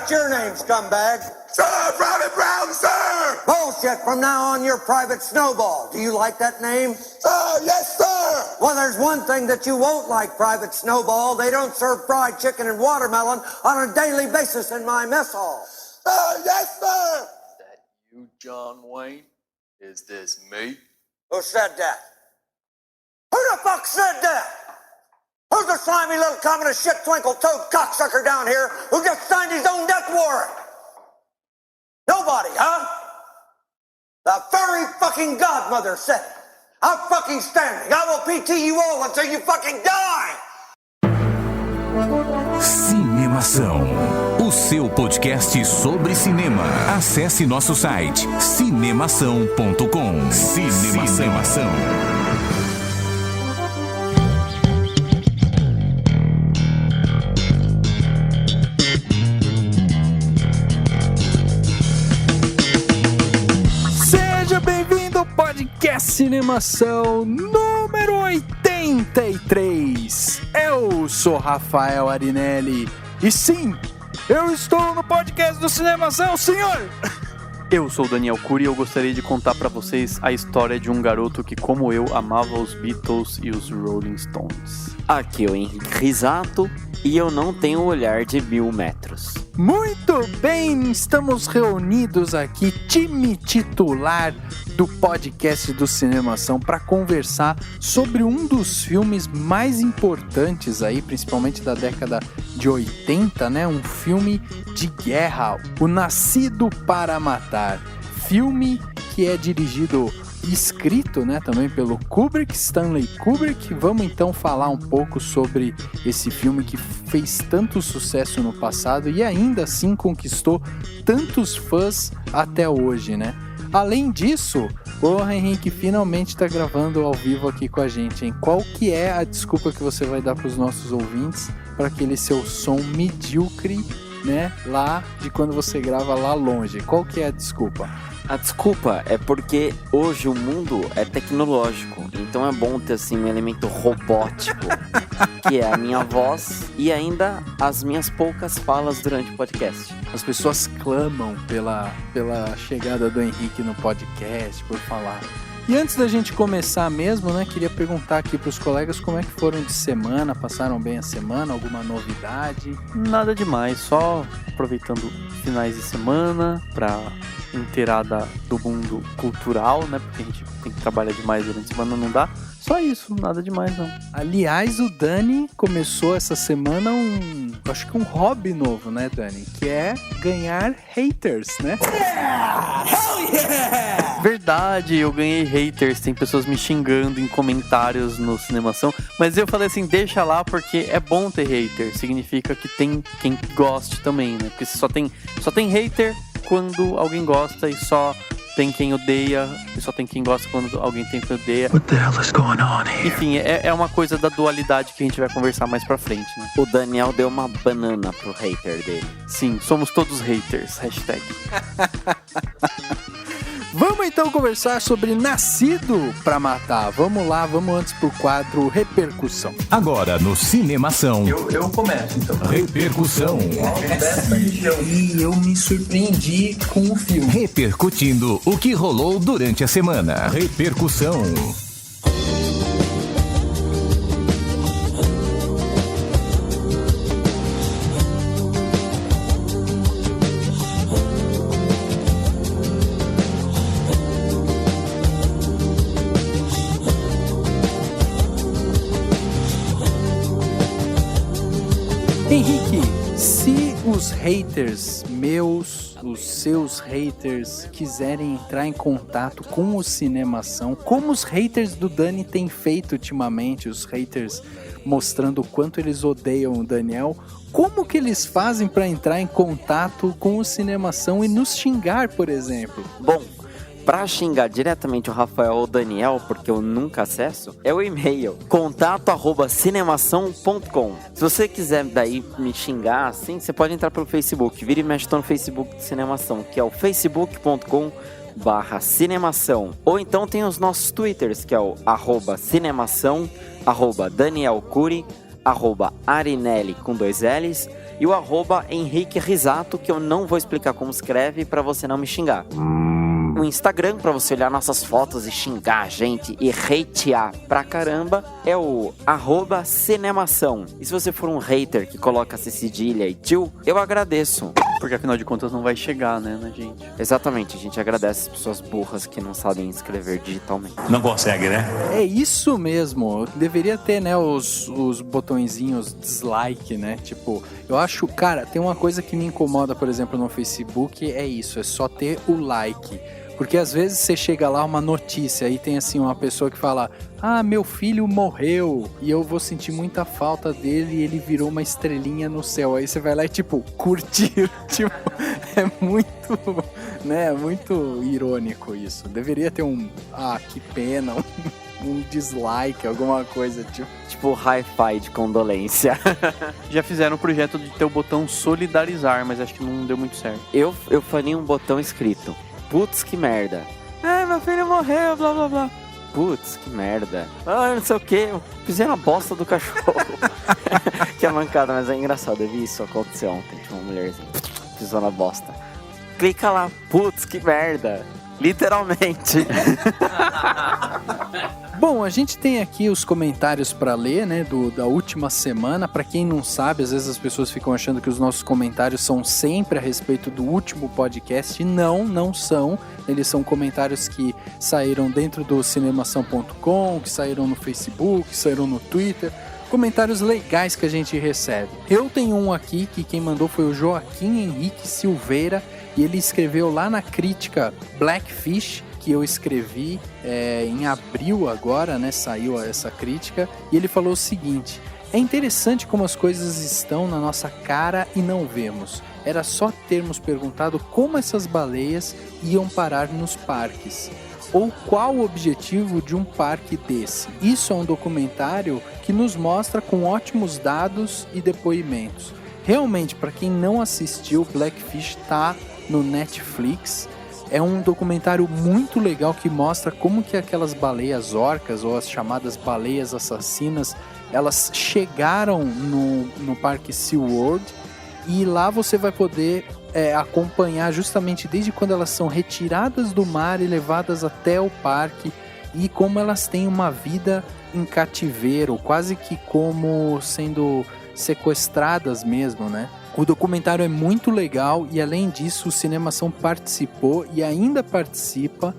What's your name, scumbag? Sir, Private Brown, sir! Bullshit. From now on, you're Private Snowball. Do you like that name? Yes, sir! Well, there's one thing that you won't like, Private Snowball. They don't serve fried chicken and watermelon on a daily basis in my mess hall. Yes, sir! That you, John Wayne? Is this me? Who said that? Who the fuck said that? Who's the slimy little communist shit twinkle-toed cocksucker down here who just signed his own death warrant? Nobody, huh? The fairy fucking godmother said it. Outfucking-standing. I will PT you all until you fucking die! Cinemação, o seu podcast sobre cinema. Acesse nosso site cinemação.com. Cinemação. Seja bem-vindo ao podcast Cinemação número 83. Eu sou Rafael Arinelli e sim, eu estou no podcast do Cinemação, senhor! Eu sou o Daniel Cury e eu gostaria de contar pra vocês a história de um garoto que, como eu, amava os Beatles e os Rolling Stones. Aqui é o Henrique Risato e eu não tenho o olhar de 1000 metros. Muito bem, estamos reunidos aqui, time titular do podcast do Cinemação, para conversar sobre um dos filmes mais importantes aí, principalmente da década de 80, né? Um filme de guerra, O Nascido para Matar. Filme que é dirigido e escrito, né, também pelo Kubrick, Stanley Kubrick. Vamos então falar um pouco sobre esse filme que fez tanto sucesso no passado e ainda assim conquistou tantos fãs até hoje, né? Além disso, o Henrique finalmente está gravando ao vivo aqui com a gente, hein? Qual que é a desculpa que você vai dar para os nossos ouvintes para aquele seu som medíocre, né, lá de quando você grava lá longe? Qual que é a desculpa? A desculpa é porque hoje o mundo é tecnológico, então é bom ter assim um elemento robótico, que é a minha voz e ainda as minhas poucas falas durante o podcast. As pessoas clamam pela chegada do Henrique no podcast, por falar. E antes da gente começar mesmo, né, queria perguntar aqui pros colegas como é que foram de semana, passaram bem a semana, alguma novidade? Nada demais, só aproveitando finais de semana pra inteirar do mundo cultural, né, porque a gente tem que trabalhar demais durante a semana, não dá. Só isso, nada demais não. Aliás, o Dani começou essa semana acho que um hobby novo, né, Dani? Que é ganhar haters, né? Yeah! Hell yeah! Verdade, eu ganhei haters, tem pessoas me xingando em comentários no Cinemação, mas eu falei assim, deixa lá porque é bom ter hater, significa que tem quem goste também, né? Porque só tem hater quando alguém gosta e só tem quem odeia, e só tem quem gosta quando alguém tem quem odeia. What the hell is going on here? Enfim, é uma coisa da dualidade que a gente vai conversar mais pra frente, né? O Daniel deu uma banana pro hater dele. Sim, somos todos haters, hashtag. Vamos então conversar sobre Nascido para Matar. Vamos lá, vamos antes pro quadro Repercussão. Agora no Cinemação. Eu começo então. Repercussão. E eu me surpreendi com o filme. Repercutindo o que rolou durante a semana. Repercussão. Henrique, se os haters meus, os seus haters, quiserem entrar em contato com o Cinemação, como os haters do Dani têm feito ultimamente, os haters mostrando o quanto eles odeiam o Daniel, como que eles fazem para entrar em contato com o Cinemação e nos xingar, por exemplo? Bom, pra xingar diretamente o Rafael ou o Daniel, porque eu nunca acesso, é o e-mail contato@cinemação.com. Se você quiser daí me xingar assim, você pode entrar pelo Facebook. Vira e mexe, tô no Facebook de Cinemação, que é o facebook.com/cinemação. Ou então tem os nossos Twitters, que é o @cinemação, @danielcury, @arinelli com 2 L's e o @Henrique Risato, que eu não vou explicar como escreve pra você não me xingar. O Instagram, pra você olhar nossas fotos e xingar a gente e hatear pra caramba, é o @Cinemação. E se você for um hater que coloca cedilha e tio, eu agradeço. Porque afinal de contas não vai chegar, né, gente? Exatamente, a gente agradece as pessoas burras que não sabem escrever digitalmente. Não consegue, né? É isso mesmo. Deveria ter, né, os botõezinhos dislike, né? Tipo, eu acho, cara, tem uma coisa que me incomoda, por exemplo, no Facebook, é isso, é só ter o like. Porque às vezes você chega lá, uma notícia, e tem assim uma pessoa que fala: ah, meu filho morreu, e eu vou sentir muita falta dele, e ele virou uma estrelinha no céu. Aí você vai lá e tipo, curtir. Tipo, é muito, né, muito irônico isso. Deveria ter um, que pena, um dislike, alguma coisa, Tipo hi-fi de condolência. Já fizeram o projeto de ter o botão solidarizar, mas acho que não deu muito certo. Eu faria um botão escrito: putz, que merda. Meu filho morreu, blá blá blá. Putz, que merda. Não sei o que, eu pisei na bosta do cachorro. Que é mancada, mas é engraçado. Eu vi isso acontecer ontem. Tinha uma mulherzinha, pisou na bosta. Clica lá, putz, que merda. Literalmente. Bom, a gente tem aqui os comentários para ler, né, da última semana. Para quem não sabe, às vezes as pessoas ficam achando que os nossos comentários são sempre a respeito do último podcast. Não são. Eles são comentários que saíram dentro do cinemação.com, que saíram no Facebook, que saíram no Twitter. Comentários legais que a gente recebe. Eu tenho um aqui que quem mandou foi o Joaquim Henrique Silveira, e ele escreveu lá na crítica Blackfish, que eu escrevi em abril agora, né, saiu essa crítica, e ele falou o seguinte: é interessante como as coisas estão na nossa cara e não vemos. Era só termos perguntado como essas baleias iam parar nos parques. Ou qual o objetivo de um parque desse. Isso é um documentário que nos mostra com ótimos dados e depoimentos. Realmente, para quem não assistiu, Blackfish tá no Netflix. É um documentário muito legal que mostra como que aquelas baleias orcas, ou as chamadas baleias assassinas, elas chegaram no parque SeaWorld, e lá você vai poder acompanhar justamente desde quando elas são retiradas do mar e levadas até o parque, e como elas têm uma vida em cativeiro, quase que como sendo sequestradas mesmo, né? O documentário é muito legal, e além disso o Cinemação participou e ainda participa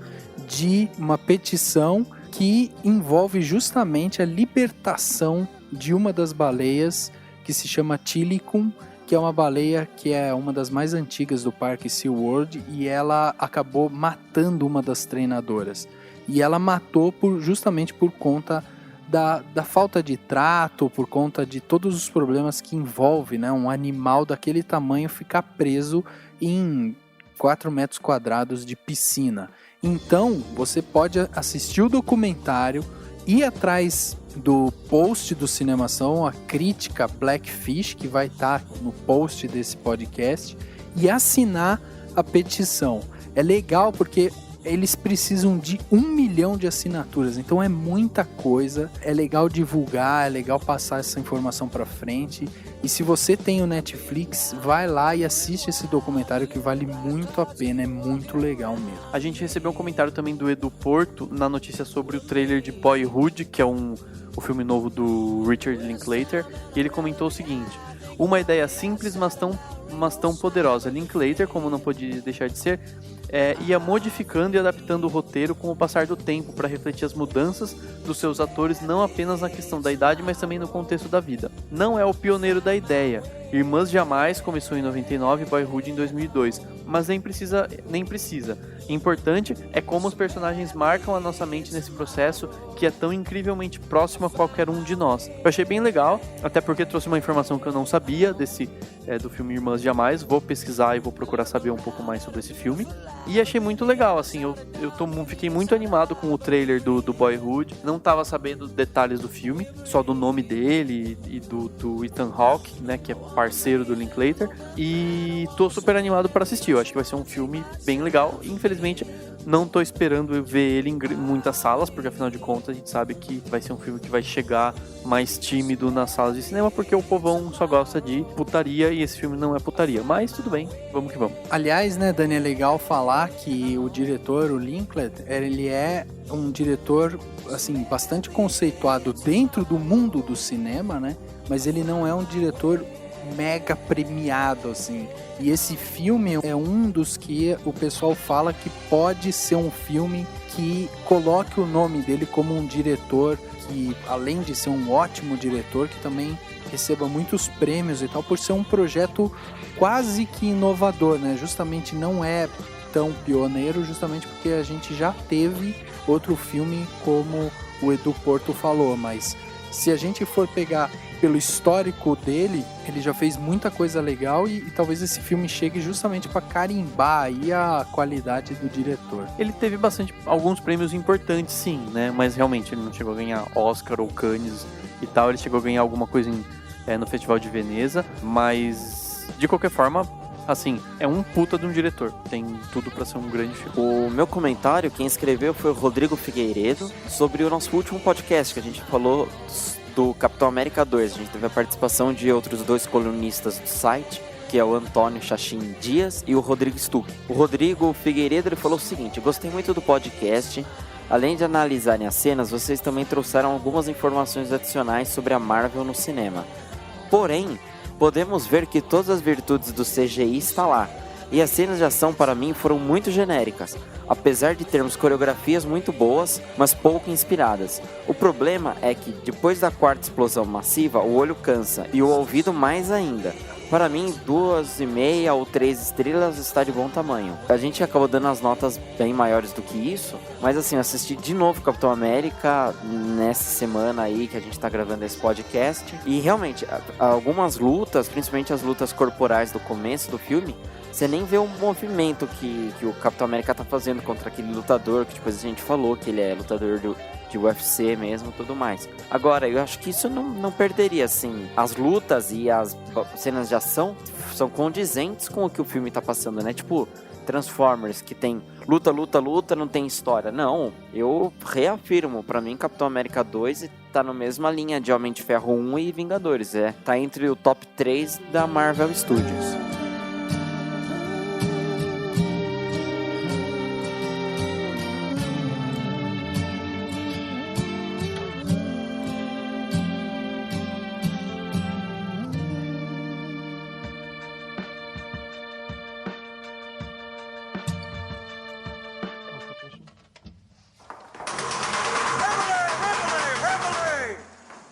de uma petição que envolve justamente a libertação de uma das baleias, que se chama Tilikum, que é uma baleia que é uma das mais antigas do parque SeaWorld, e ela acabou matando uma das treinadoras. E ela matou justamente por conta da falta de trato, por conta de todos os problemas que envolve, né, um animal daquele tamanho ficar preso em 4 metros quadrados de piscina. Então, você pode assistir o documentário, ir atrás do post do Cinemação, a crítica Blackfish, que vai estar no post desse podcast, e assinar a petição. É legal porque eles precisam de 1 milhão de assinaturas, então é muita coisa, é legal divulgar, é legal passar essa informação pra frente. E se você tem o Netflix, vai lá e assiste esse documentário que vale muito a pena, é muito legal mesmo. A gente recebeu um comentário também do Edu Porto na notícia sobre o trailer de Boyhood, que é o filme novo do Richard Linklater, e ele comentou o seguinte: uma ideia simples, mas tão poderosa. Linklater, como não podia deixar de ser, ia modificando e adaptando o roteiro com o passar do tempo para refletir as mudanças dos seus atores, não apenas na questão da idade, mas também no contexto da vida. Não é o pioneiro da ideia. Irmãs Jamais começou em 99 e Boyhood em 2002, mas nem precisa. Importante é como os personagens marcam a nossa mente nesse processo, que é tão incrivelmente próximo a qualquer um de nós. Eu achei bem legal, até porque trouxe uma informação que eu não sabia do filme Irmãs Jamais. Vou pesquisar e vou procurar saber um pouco mais sobre esse filme. E achei muito legal, assim, eu fiquei muito animado com o trailer do Boyhood. Não tava sabendo detalhes do filme, só do nome dele e do Ethan Hawke, né, que é parceiro do Linklater. E tô super animado para assistir, eu acho que vai ser um filme bem legal. Infelizmente, Não tô esperando ver ele em muitas salas, porque afinal de contas a gente sabe que vai ser um filme que vai chegar mais tímido nas salas de cinema, porque o povão só gosta de putaria e esse filme não é putaria. Mas tudo bem, vamos que vamos. Aliás, né, Dani, é legal falar que o diretor, o Linklater, ele é um diretor, assim, bastante conceituado dentro do mundo do cinema, né? Mas ele não é um diretor mega premiado, assim. E esse filme é um dos que o pessoal fala que pode ser um filme que coloque o nome dele como um diretor que, além de ser um ótimo diretor, que também receba muitos prêmios e tal, por ser um projeto quase que inovador, né? Justamente não é tão pioneiro, justamente porque a gente já teve outro filme como o Edu Porto falou, mas se a gente for pegar pelo histórico dele, ele já fez muita coisa legal e talvez esse filme chegue justamente para carimbar aí a qualidade do diretor. Ele teve alguns prêmios importantes, sim, né? Mas realmente ele não chegou a ganhar Oscar ou Cannes e tal. Ele chegou a ganhar alguma coisa no Festival de Veneza, mas de qualquer forma, assim, é um puta de um diretor. Tem tudo pra ser um grande filme. O meu comentário, quem escreveu foi o Rodrigo Figueiredo, sobre o nosso último podcast, que a gente falou do Capitão América 2. A gente teve a participação de outros 2 colunistas do site, que é o Antônio Chachim Dias e o Rodrigo Stuck. O Rodrigo Figueiredo, ele falou o seguinte: gostei muito do podcast. Além de analisarem as cenas, vocês também trouxeram algumas informações adicionais sobre a Marvel no cinema. Porém, podemos ver que todas as virtudes do CGI estão lá, e as cenas de ação para mim foram muito genéricas, apesar de termos coreografias muito boas, mas pouco inspiradas. O problema é que, depois da 4ª explosão massiva, o olho cansa, e o ouvido mais ainda. Para mim, 2,5 ou 3 estrelas está de bom tamanho. A gente acabou dando as notas bem maiores do que isso, mas assim, eu assisti de novo Capitão América nessa semana aí que a gente tá gravando esse podcast, e realmente, algumas lutas, principalmente as lutas corporais do começo do filme, você nem vê o movimento que o Capitão América tá fazendo contra aquele lutador, que depois a gente falou que ele é lutador de UFC mesmo e tudo mais. Agora, eu acho que isso não perderia, assim. As lutas e as cenas de ação são condizentes com o que o filme tá passando, né? Tipo, Transformers, que tem luta, não tem história. Não, eu reafirmo, pra mim Capitão América 2 tá na mesma linha de Homem de Ferro 1 e Vingadores, tá entre o top 3 da Marvel Studios.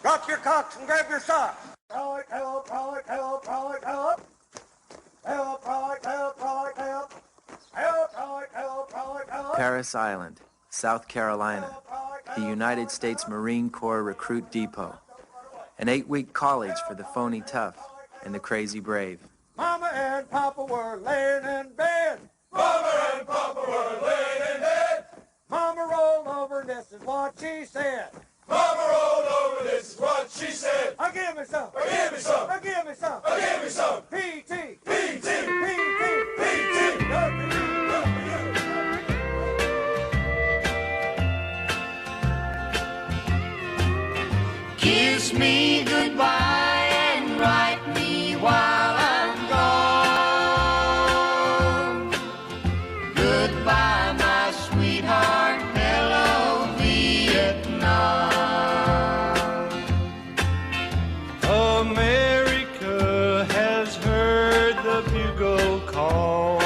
Drop your cocks and grab your socks. Help, help, help, help, help, help. Help, help, help, help, help. Help, help, help, help, help. Paris Island, South Carolina, the United States Marine Corps Recruit Depot. An 8-week college for the phony tough and the crazy brave. Mama and Papa were laying in bed. Mama and Papa were laying in bed. Mama rolled over and this is what she said. Mama rolled over, this is what she said. Give me some. Give me some. Give me some. Give me some. P.T. P.T. P.T. P.T. Kiss me goodbye and write me while I'm gone. Goodbye, my sweetheart. Hello, Vietnam. America has heard the bugle call.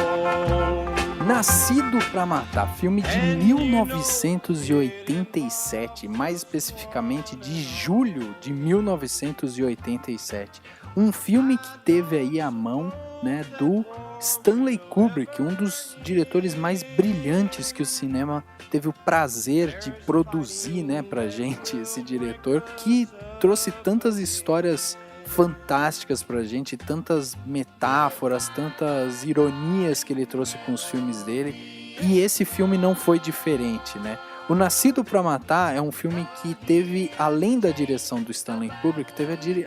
Nascido pra Matar, filme de 1987, mais especificamente de julho de 1987. Um filme que teve aí a mão, né, do Stanley Kubrick, um dos diretores mais brilhantes que o cinema teve o prazer de produzir, né, pra gente, esse diretor, que trouxe tantas histórias fantásticas pra gente, tantas metáforas, tantas ironias que ele trouxe com os filmes dele, e esse filme não foi diferente, né? O Nascido pra Matar é um filme que teve, além da direção do Stanley Kubrick, teve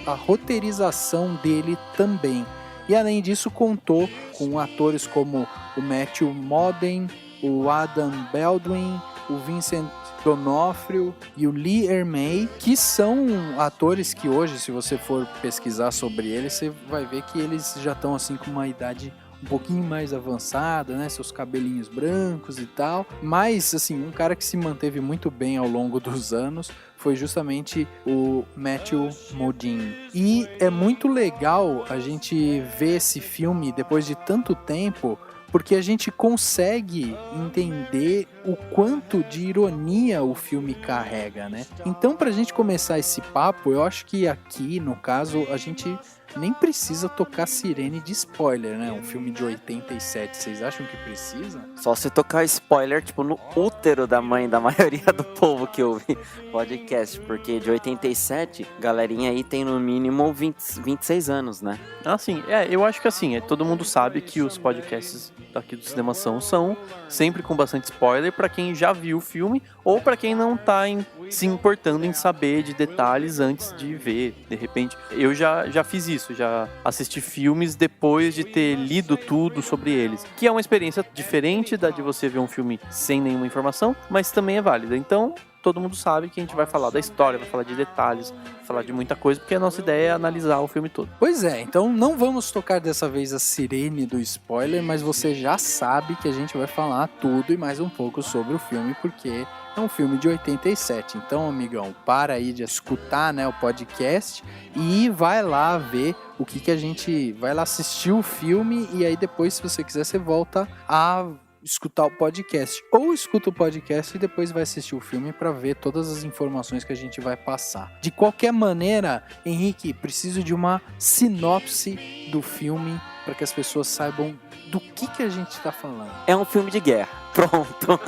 a roteirização dele também. E além disso contou com atores como o Matthew Modine, o Adam Baldwin, o Vincent D'Onofrio e o Lee Ermey, que são atores que hoje, se você for pesquisar sobre eles, você vai ver que eles já estão assim com uma idade um pouquinho mais avançada, né, seus cabelinhos brancos e tal, mas assim, um cara que se manteve muito bem ao longo dos anos foi justamente o Matthew Modine. E é muito legal a gente ver esse filme depois de tanto tempo, porque a gente consegue entender o quanto de ironia o filme carrega, né? Então, pra gente começar esse papo, eu acho que aqui, no caso, a gente nem precisa tocar sirene de spoiler, né? Um filme de 87, vocês acham que precisa? Só se tocar spoiler, tipo, no útero da mãe da maioria do povo que ouve podcast, porque de 87, galerinha aí tem no mínimo 26 anos, né? Assim, eu acho que assim, todo mundo sabe que os podcasts aqui do Cinemação são sempre com bastante spoiler pra quem já viu o filme ou pra quem não tá se importando em saber de detalhes antes de ver. De repente, eu já fiz isso, já assisti filmes depois de ter lido tudo sobre eles, que é uma experiência diferente da de você ver um filme sem nenhuma informação, mas também é válida. Então, todo mundo sabe que a gente vai falar da história, vai falar de detalhes, vai falar de muita coisa, porque a nossa ideia é analisar o filme todo. Pois é, então não vamos tocar dessa vez a sirene do spoiler, mas você já sabe que a gente vai falar tudo e mais um pouco sobre o filme, porque é um filme de 87. Então, amigão, para aí de escutar, né, o podcast e vai lá ver o que a gente... Vai lá assistir o filme e aí depois, se você quiser, você volta a escutar o podcast, ou escuta o podcast e depois vai assistir o filme para ver todas as informações que a gente vai passar. De qualquer maneira, Henrique, preciso de uma sinopse do filme para que as pessoas saibam do que a gente tá falando. É um filme de guerra. Pronto.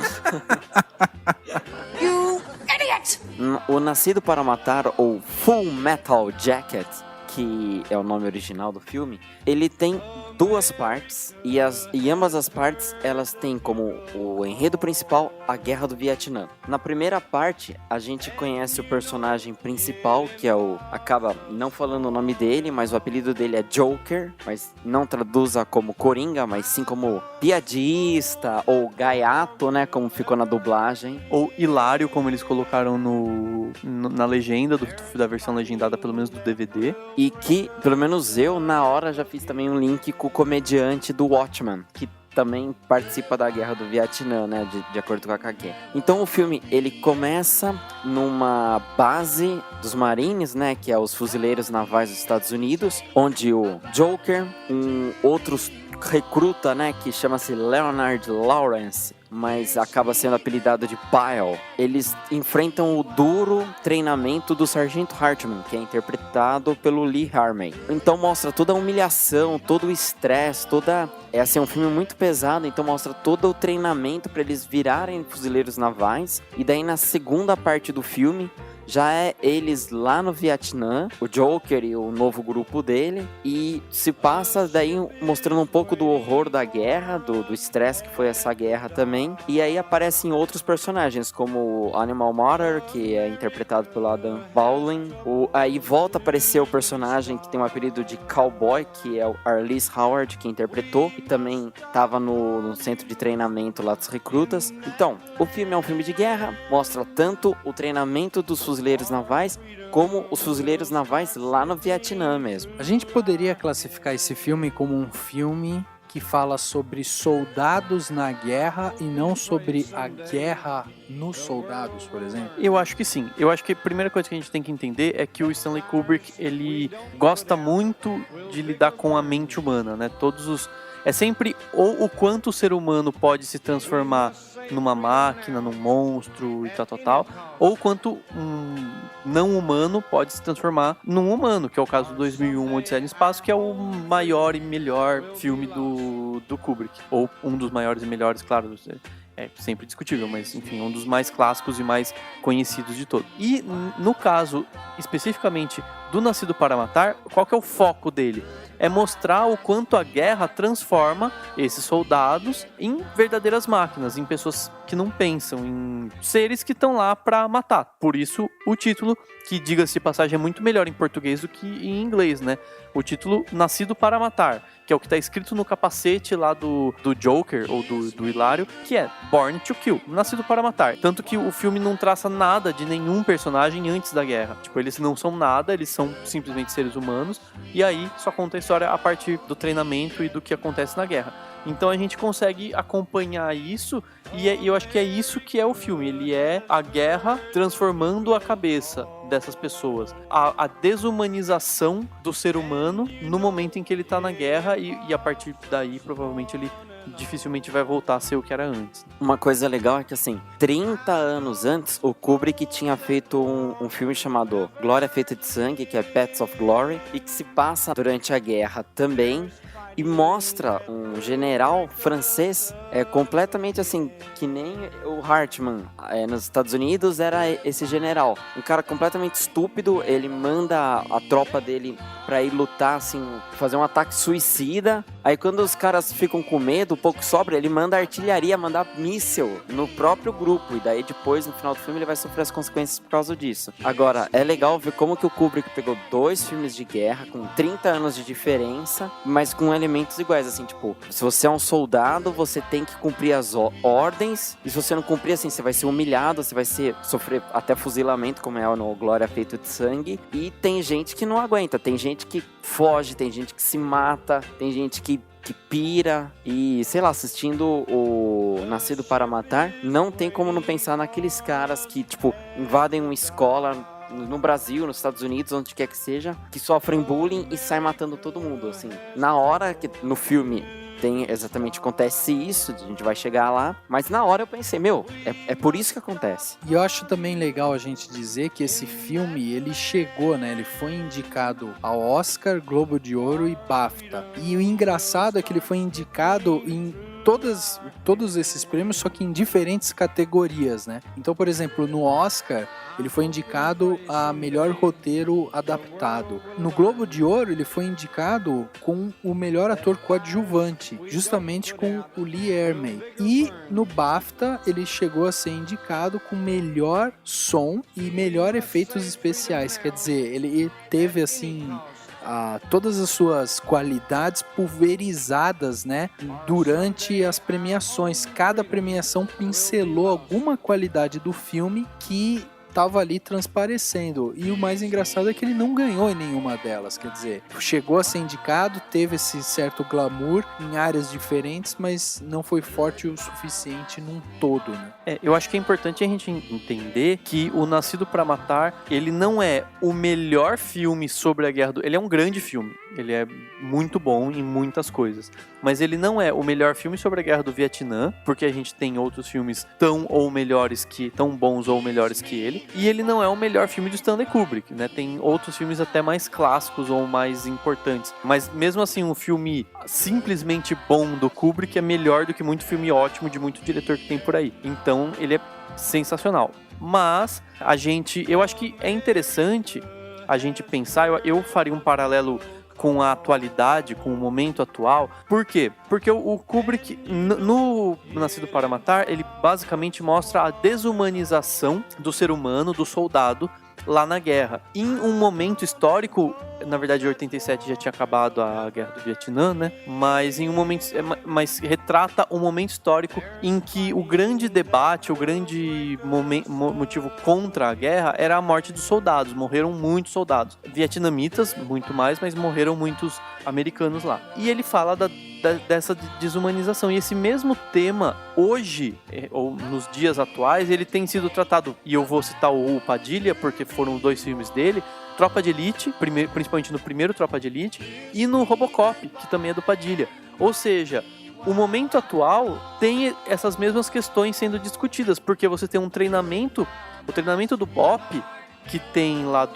You idiot! O Nascido para Matar, ou Full Metal Jacket, que é o nome original do filme, ele tem duas partes e ambas as partes elas têm como o enredo principal a Guerra do Vietnã. Na primeira parte a gente conhece o personagem principal, que é acaba não falando o nome dele, mas o apelido dele é Joker, mas não traduza como Coringa, mas sim como piadista ou gaiato, né, como ficou na dublagem. Ou hilário, como eles colocaram na legenda da versão legendada, pelo menos do DVD. E que, pelo menos eu, na hora, já fiz também um link com o comediante do Watchmen, que também participa da Guerra do Vietnã, né, de acordo com a HQ. Então o filme, ele começa numa base dos Marines, né, que é os Fuzileiros Navais dos Estados Unidos, onde o Joker, outro recruta, né, que chama-se Leonard Lawrence, mas acaba sendo apelidado de Bile, eles enfrentam o duro treinamento do Sargento Hartman, que é interpretado pelo Lee Ermey. Então mostra toda a humilhação, todo o estresse, é assim, um filme muito pesado, então mostra todo o treinamento para eles virarem fuzileiros navais. E daí na segunda parte do filme já é eles lá no Vietnã, o Joker e o novo grupo dele, e se passa daí mostrando um pouco do horror da guerra, do estresse que foi essa guerra também. E aí aparecem outros personagens, como o Animal Mother, que é interpretado pelo Adam Baldwin. Aí volta a aparecer o personagem que tem um apelido de Cowboy, que é o Arliss Howard, que interpretou, e também estava no centro de treinamento lá dos recrutas. Então, o filme é um filme de guerra, mostra tanto o treinamento dos fuzileiros navais, como os fuzileiros navais lá no Vietnã mesmo. A gente poderia classificar esse filme como um filme que fala sobre soldados na guerra e não sobre a guerra nos soldados, por exemplo? Eu acho que sim. Eu acho que a primeira coisa que a gente tem que entender é que o Stanley Kubrick, ele gosta muito de lidar com a mente humana, né? É sempre ou o quanto o ser humano pode se transformar numa máquina, num monstro e tal, ou o quanto um não humano pode se transformar num humano, que é o caso do 2001, Odisseia no Espaço, que é o maior e melhor filme do Kubrick. Ou um dos maiores e melhores, claro, é sempre discutível, mas enfim, um dos mais clássicos e mais conhecidos de todos. E no caso, especificamente do Nascido para Matar, qual que é o foco dele? É mostrar o quanto a guerra transforma esses soldados em verdadeiras máquinas, em pessoas que não pensam, em seres que estão lá para matar. Por isso, o título, que diga-se de passagem, é muito melhor em português do que em inglês, né? O título Nascido para Matar, que é o que tá escrito no capacete lá do Joker, ou do Hilário, que é Born to Kill, nascido para matar. Tanto que o filme não traça nada de nenhum personagem antes da guerra. Tipo, eles não são nada, eles são simplesmente seres humanos, e aí só conta a história a partir do treinamento e do que acontece na guerra. Então a gente consegue acompanhar isso, e eu acho que é isso que é o filme. Ele é a guerra transformando a cabeça dessas pessoas. A desumanização do ser humano no momento em que ele tá na guerra, e a partir daí provavelmente ele dificilmente vai voltar a ser o que era antes. Uma coisa legal é que, assim, 30 anos antes, o Kubrick tinha feito um filme chamado Glória Feita de Sangue, que é Paths of Glory, e que se passa durante a guerra também, e mostra um general francês completamente assim, que nem o Hartman nos Estados Unidos era esse general. Um cara completamente estúpido, ele manda a tropa dele pra ir lutar, assim, fazer um ataque suicida. Aí quando os caras ficam com medo, um pouco sobra, ele manda artilharia, mandar míssil no próprio grupo. E daí depois, no final do filme, ele vai sofrer as consequências por causa disso. Agora, é legal ver como que o Kubrick pegou 2 filmes de guerra, com 30 anos de diferença, mas com elementos iguais, assim, tipo, se você é um soldado, você tem que cumprir as ordens, e se você não cumprir, assim, você vai ser humilhado, você vai sofrer até fuzilamento, como é no Glória Feito de Sangue, e tem gente que não aguenta, tem gente que foge, tem gente que se mata, tem gente que pira, e sei lá, assistindo o Nascido para Matar, não tem como não pensar naqueles caras que, tipo, invadem uma escola no Brasil, nos Estados Unidos, onde quer que seja, que sofrem bullying e saem matando todo mundo, assim. Na hora que no filme acontece isso, a gente vai chegar lá, mas na hora eu pensei, é por isso que acontece. E eu acho também legal a gente dizer que esse filme, ele chegou, né, ele foi indicado ao Oscar, Globo de Ouro e BAFTA. E o engraçado é que ele foi indicado em todos esses prêmios, só que em diferentes categorias, né? Então, por exemplo, no Oscar, ele foi indicado a melhor roteiro adaptado. No Globo de Ouro, ele foi indicado com o melhor ator coadjuvante, justamente com o Lee Ermey. E no BAFTA, ele chegou a ser indicado com melhor som e melhor efeitos especiais. Quer dizer, ele teve, assim, todas as suas qualidades pulverizadas, né, durante as premiações. Cada premiação pincelou alguma qualidade do filme que estava ali transparecendo. E o mais engraçado é que ele não ganhou em nenhuma delas. Quer dizer, chegou a ser indicado, teve esse certo glamour em áreas diferentes, mas não foi forte o suficiente num todo, né? Eu acho que é importante a gente entender que o Nascido para Matar, ele não é o melhor filme sobre a guerra ele é um grande filme, ele é muito bom em muitas coisas, mas ele não é o melhor filme sobre a guerra do Vietnã, porque a gente tem outros filmes tão bons ou melhores que ele, e ele não é o melhor filme de Stanley Kubrick, né? Tem outros filmes até mais clássicos ou mais importantes, mas mesmo assim um filme simplesmente bom do Kubrick é melhor do que muito filme ótimo de muito diretor que tem por aí. Então ele é sensacional. Mas eu acho que é interessante a gente pensar, eu faria um paralelo com a atualidade, com o momento atual. Por quê? Porque o Kubrick, no Nascido para Matar, ele basicamente mostra a desumanização do ser humano, do soldado, lá na guerra. Em um momento histórico, na verdade em 87 já tinha acabado a guerra do Vietnã, né? Mas retrata um momento histórico em que o grande debate, o grande motivo contra a guerra era a morte dos soldados. Morreram muitos soldados. Vietnamitas, muito mais, mas morreram muitos americanos lá. E ele fala dessa desumanização. E esse mesmo tema, hoje, ou nos dias atuais, ele tem sido tratado, e eu vou citar o Padilha, porque foram 2 filmes dele, Tropa de Elite, principalmente no primeiro Tropa de Elite, e no Robocop, que também é do Padilha. Ou seja, o momento atual tem essas mesmas questões sendo discutidas, porque você tem o treinamento do BOP, que tem lá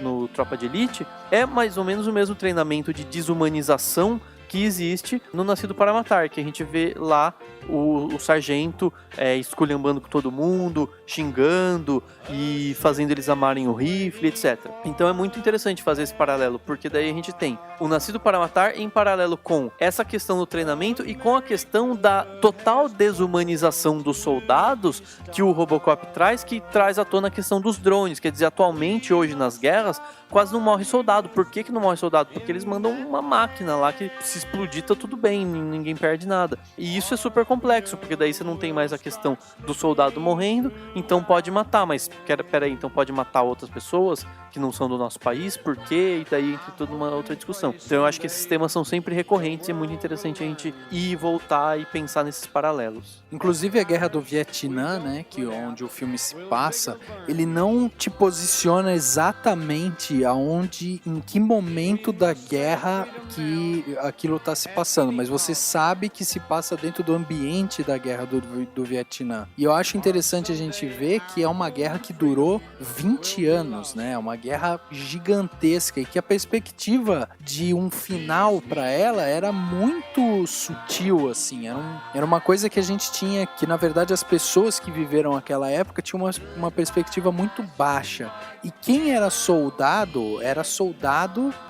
no Tropa de Elite, é mais ou menos o mesmo treinamento de desumanização que existe no Nascido para Matar, que a gente vê lá o sargento esculhambando com todo mundo, xingando e fazendo eles amarem o rifle, etc. Então é muito interessante fazer esse paralelo, porque daí a gente tem o Nascido para Matar em paralelo com essa questão do treinamento e com a questão da total desumanização dos soldados que o Robocop traz, que traz à tona a questão dos drones. Quer dizer, atualmente, hoje nas guerras, quase não morre soldado. Por que não morre soldado? Porque eles mandam uma máquina lá que se explodir tá tudo bem, ninguém perde nada. E isso é super complexo, porque daí você não tem mais a questão do soldado morrendo, então pode matar, mas peraí, então pode matar outras pessoas que não são do nosso país, por quê? E daí entra toda uma outra discussão. Então eu acho que esses temas são sempre recorrentes e é muito interessante a gente ir e voltar e pensar nesses paralelos. Inclusive a Guerra do Vietnã, né, que onde o filme se passa, ele não te posiciona exatamente aonde, em que momento da guerra que aquilo está se passando, mas você sabe que se passa dentro do ambiente da Guerra do Vietnã. E eu acho interessante a gente ver que é uma guerra que durou 20 anos, né, é uma guerra gigantesca e que a perspectiva de um final para ela era muito sutil, assim, era uma coisa que a gente tinha, que na verdade as pessoas que viveram aquela época tinham uma perspectiva muito baixa, e quem era soldado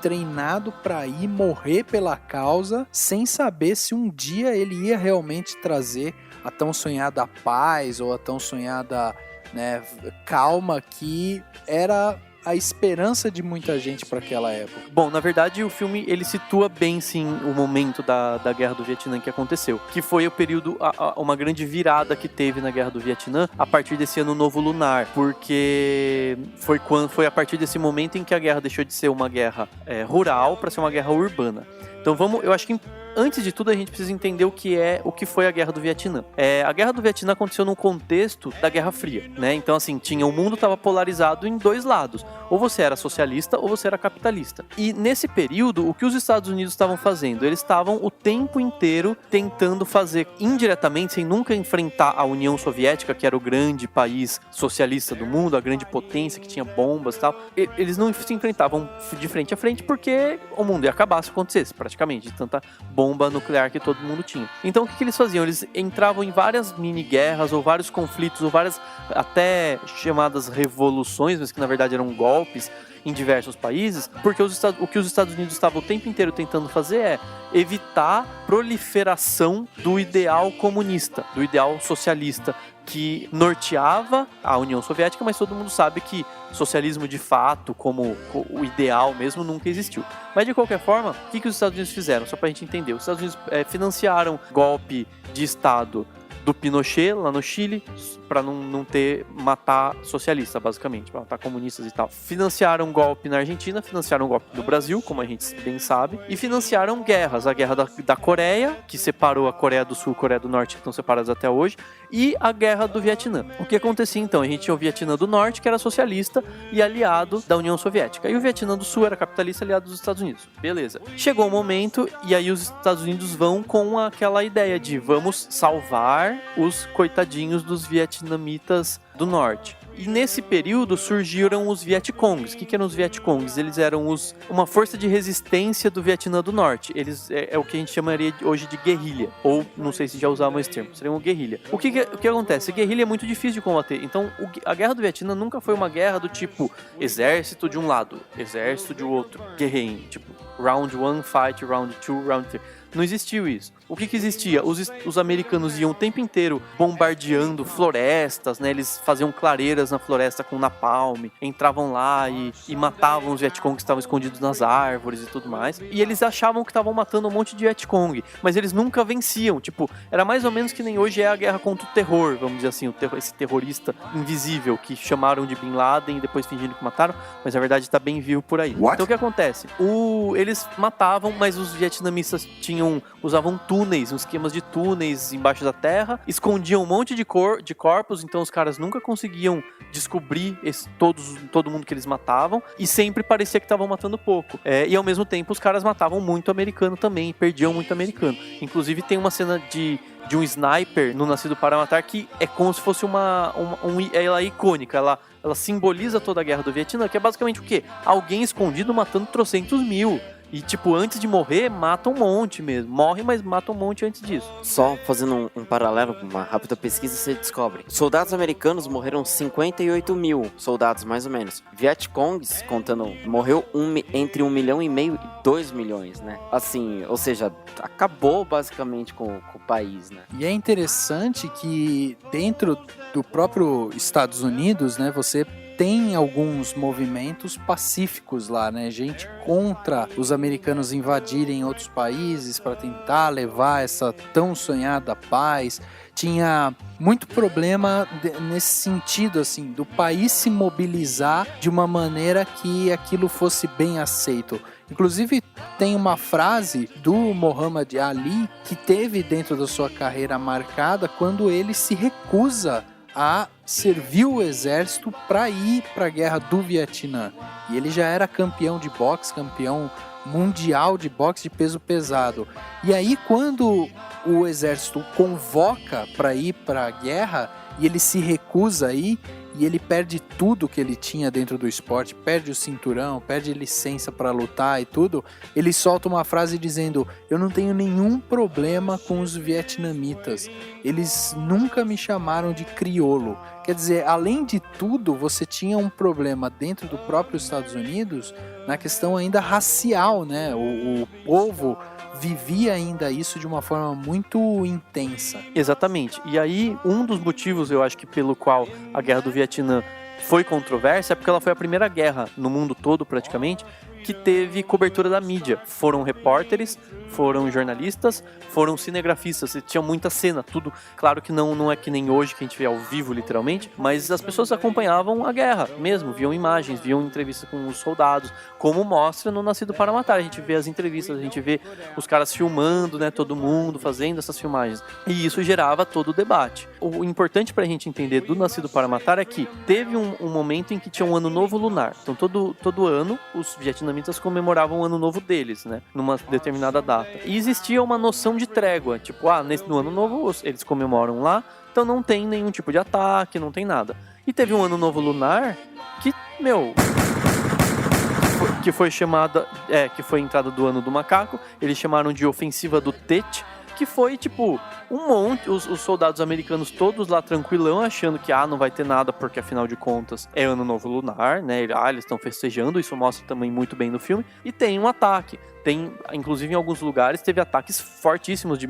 treinado para ir morrer pela causa, sem saber se um dia ele ia realmente trazer a tão sonhada paz ou a tão sonhada, né, calma que era a esperança de muita gente para aquela época. Bom, na verdade o filme ele situa bem sim o momento da Guerra do Vietnã que aconteceu, que foi o período, uma grande virada que teve na Guerra do Vietnã a partir desse ano novo lunar, porque foi a partir desse momento em que a guerra deixou de ser uma guerra rural para ser uma guerra urbana. Então eu acho que antes de tudo a gente precisa entender o que foi a Guerra do Vietnã. A Guerra do Vietnã aconteceu no contexto da Guerra Fria, né? Então assim, o mundo estava polarizado em dois lados. Ou você era socialista ou você era capitalista. E nesse período, o que os Estados Unidos estavam fazendo? Eles estavam o tempo inteiro tentando fazer indiretamente, sem nunca enfrentar a União Soviética, que era o grande país socialista do mundo, a grande potência que tinha bombas e tal. Eles não se enfrentavam de frente a frente porque o mundo ia acabar se acontecesse, praticamente, de tanta bomba nuclear que todo mundo tinha. Então o que eles faziam? Eles entravam em várias mini-guerras ou vários conflitos ou várias até chamadas revoluções, mas que na verdade eram golpes em diversos países, porque o que os Estados Unidos estavam o tempo inteiro tentando fazer é evitar proliferação do ideal comunista, do ideal socialista, que norteava a União Soviética, mas todo mundo sabe que socialismo de fato, como o ideal mesmo, nunca existiu. Mas de qualquer forma, o que os Estados Unidos fizeram? Só pra gente entender, os Estados Unidos financiaram golpe de Estado do Pinochet, lá no Chile, para não matar socialista, basicamente, para matar comunistas e tal. Financiaram um golpe na Argentina, financiaram um golpe no Brasil, como a gente bem sabe, e financiaram guerras, a guerra da Coreia, que separou a Coreia do Sul e a Coreia do Norte, que estão separadas até hoje, e a guerra do Vietnã. O que acontecia então? A gente tinha o Vietnã do Norte, que era socialista e aliado da União Soviética, e o Vietnã do Sul era capitalista, aliado dos Estados Unidos. Beleza. Chegou o momento, e aí os Estados Unidos vão com aquela ideia de vamos salvar os coitadinhos dos vietnamitas do norte. E nesse período surgiram os Vietcongs. O que eram os Vietcongs? Eles eram uma força de resistência do Vietnã do Norte. Eles é o que a gente chamaria hoje de guerrilha. Ou, não sei se já usava esse termo, seria uma guerrilha. O que acontece? Guerrilha é muito difícil de combater. Então, a Guerra do Vietnã nunca foi uma guerra do tipo exército de um lado, exército de outro, guerreiro. Tipo, round 1, fight, round 2, round 3. Não existiu isso. O que existia? Os americanos iam o tempo inteiro bombardeando florestas, né? Eles faziam clareiras na floresta com napalm, entravam lá e matavam os Vietcong que estavam escondidos nas árvores e tudo mais. E eles achavam que estavam matando um monte de Vietcong, mas eles nunca venciam. Tipo, era mais ou menos que nem hoje é a guerra contra o terror, vamos dizer assim, esse terrorista invisível que chamaram de Bin Laden e depois fingiram que mataram, mas na verdade tá bem vivo por aí. Então o que acontece? Eles matavam, mas os vietnamistas usavam túneis, uns esquemas de túneis embaixo da terra, escondiam um monte de corpos, então os caras nunca conseguiam descobrir todo mundo que eles matavam, e sempre parecia que estavam matando pouco. E ao mesmo tempo os caras matavam muito americano também, perdiam muito americano. Inclusive tem uma cena de um sniper no Nascido para Matar que é como se fosse ela é icônica, ela simboliza toda a guerra do Vietnã, que é basicamente o quê? Alguém escondido matando 300.000. E, tipo, antes de morrer, mata um monte mesmo. Morre, mas mata um monte antes disso. Só fazendo um paralelo com uma rápida pesquisa, você descobre. Soldados americanos morreram 58 mil soldados, mais ou menos. Vietcongs, contando, morreu entre 1,5 milhão e 2 milhões, né? Assim, ou seja, acabou basicamente com o país, né? E é interessante que dentro do próprio Estados Unidos, né, você tem alguns movimentos pacíficos lá, né? Gente contra os americanos invadirem outros países para tentar levar essa tão sonhada paz. Tinha muito problema nesse sentido, assim, do país se mobilizar de uma maneira que aquilo fosse bem aceito. Inclusive, tem uma frase do Muhammad Ali que teve dentro da sua carreira marcada quando ele se recusa a servir o exército para ir para a guerra do Vietnã. E ele já era campeão de boxe, campeão mundial de boxe de peso pesado. E aí, quando o exército convoca para ir para a guerra e ele se recusa a ir, e ele perde tudo que ele tinha dentro do esporte, perde o cinturão, perde licença para lutar e tudo, ele solta uma frase dizendo: eu não tenho nenhum problema com os vietnamitas, eles nunca me chamaram de crioulo. Quer dizer, além de tudo, você tinha um problema dentro do próprio Estados Unidos na questão ainda racial, né? O povo vivia ainda isso de uma forma muito intensa. Exatamente. E aí, um dos motivos, eu acho que pelo qual a Guerra do Vietnã foi controversa é porque ela foi a primeira guerra no mundo todo, praticamente, que teve cobertura da mídia. Foram repórteres, foram jornalistas, foram cinegrafistas, tinha muita cena, tudo. Claro que não é que nem hoje, que a gente vê ao vivo, literalmente, mas as pessoas acompanhavam a guerra mesmo, viam imagens, viam entrevistas com os soldados, como mostra no Nascido para Matar. A gente vê as entrevistas, a gente vê os caras filmando, né, todo mundo fazendo essas filmagens. E isso gerava todo o debate. O importante pra gente entender do Nascido para Matar é que teve um momento em que tinha um ano novo lunar. Então todo ano os vietnamitas comemoravam o ano novo deles, né, numa determinada data. E existia uma noção de trégua, tipo, no ano novo eles comemoram lá, então não tem nenhum tipo de ataque, não tem nada. E teve um ano novo lunar que, que foi chamada, que foi a entrada do ano do macaco, eles chamaram de ofensiva do Tet, que foi tipo um monte, os soldados americanos todos lá tranquilão, achando que não vai ter nada, porque afinal de contas é ano novo lunar, né? Eles estão festejando, isso mostra também muito bem no filme, e tem um ataque. Tem, inclusive em alguns lugares, teve ataques fortíssimos de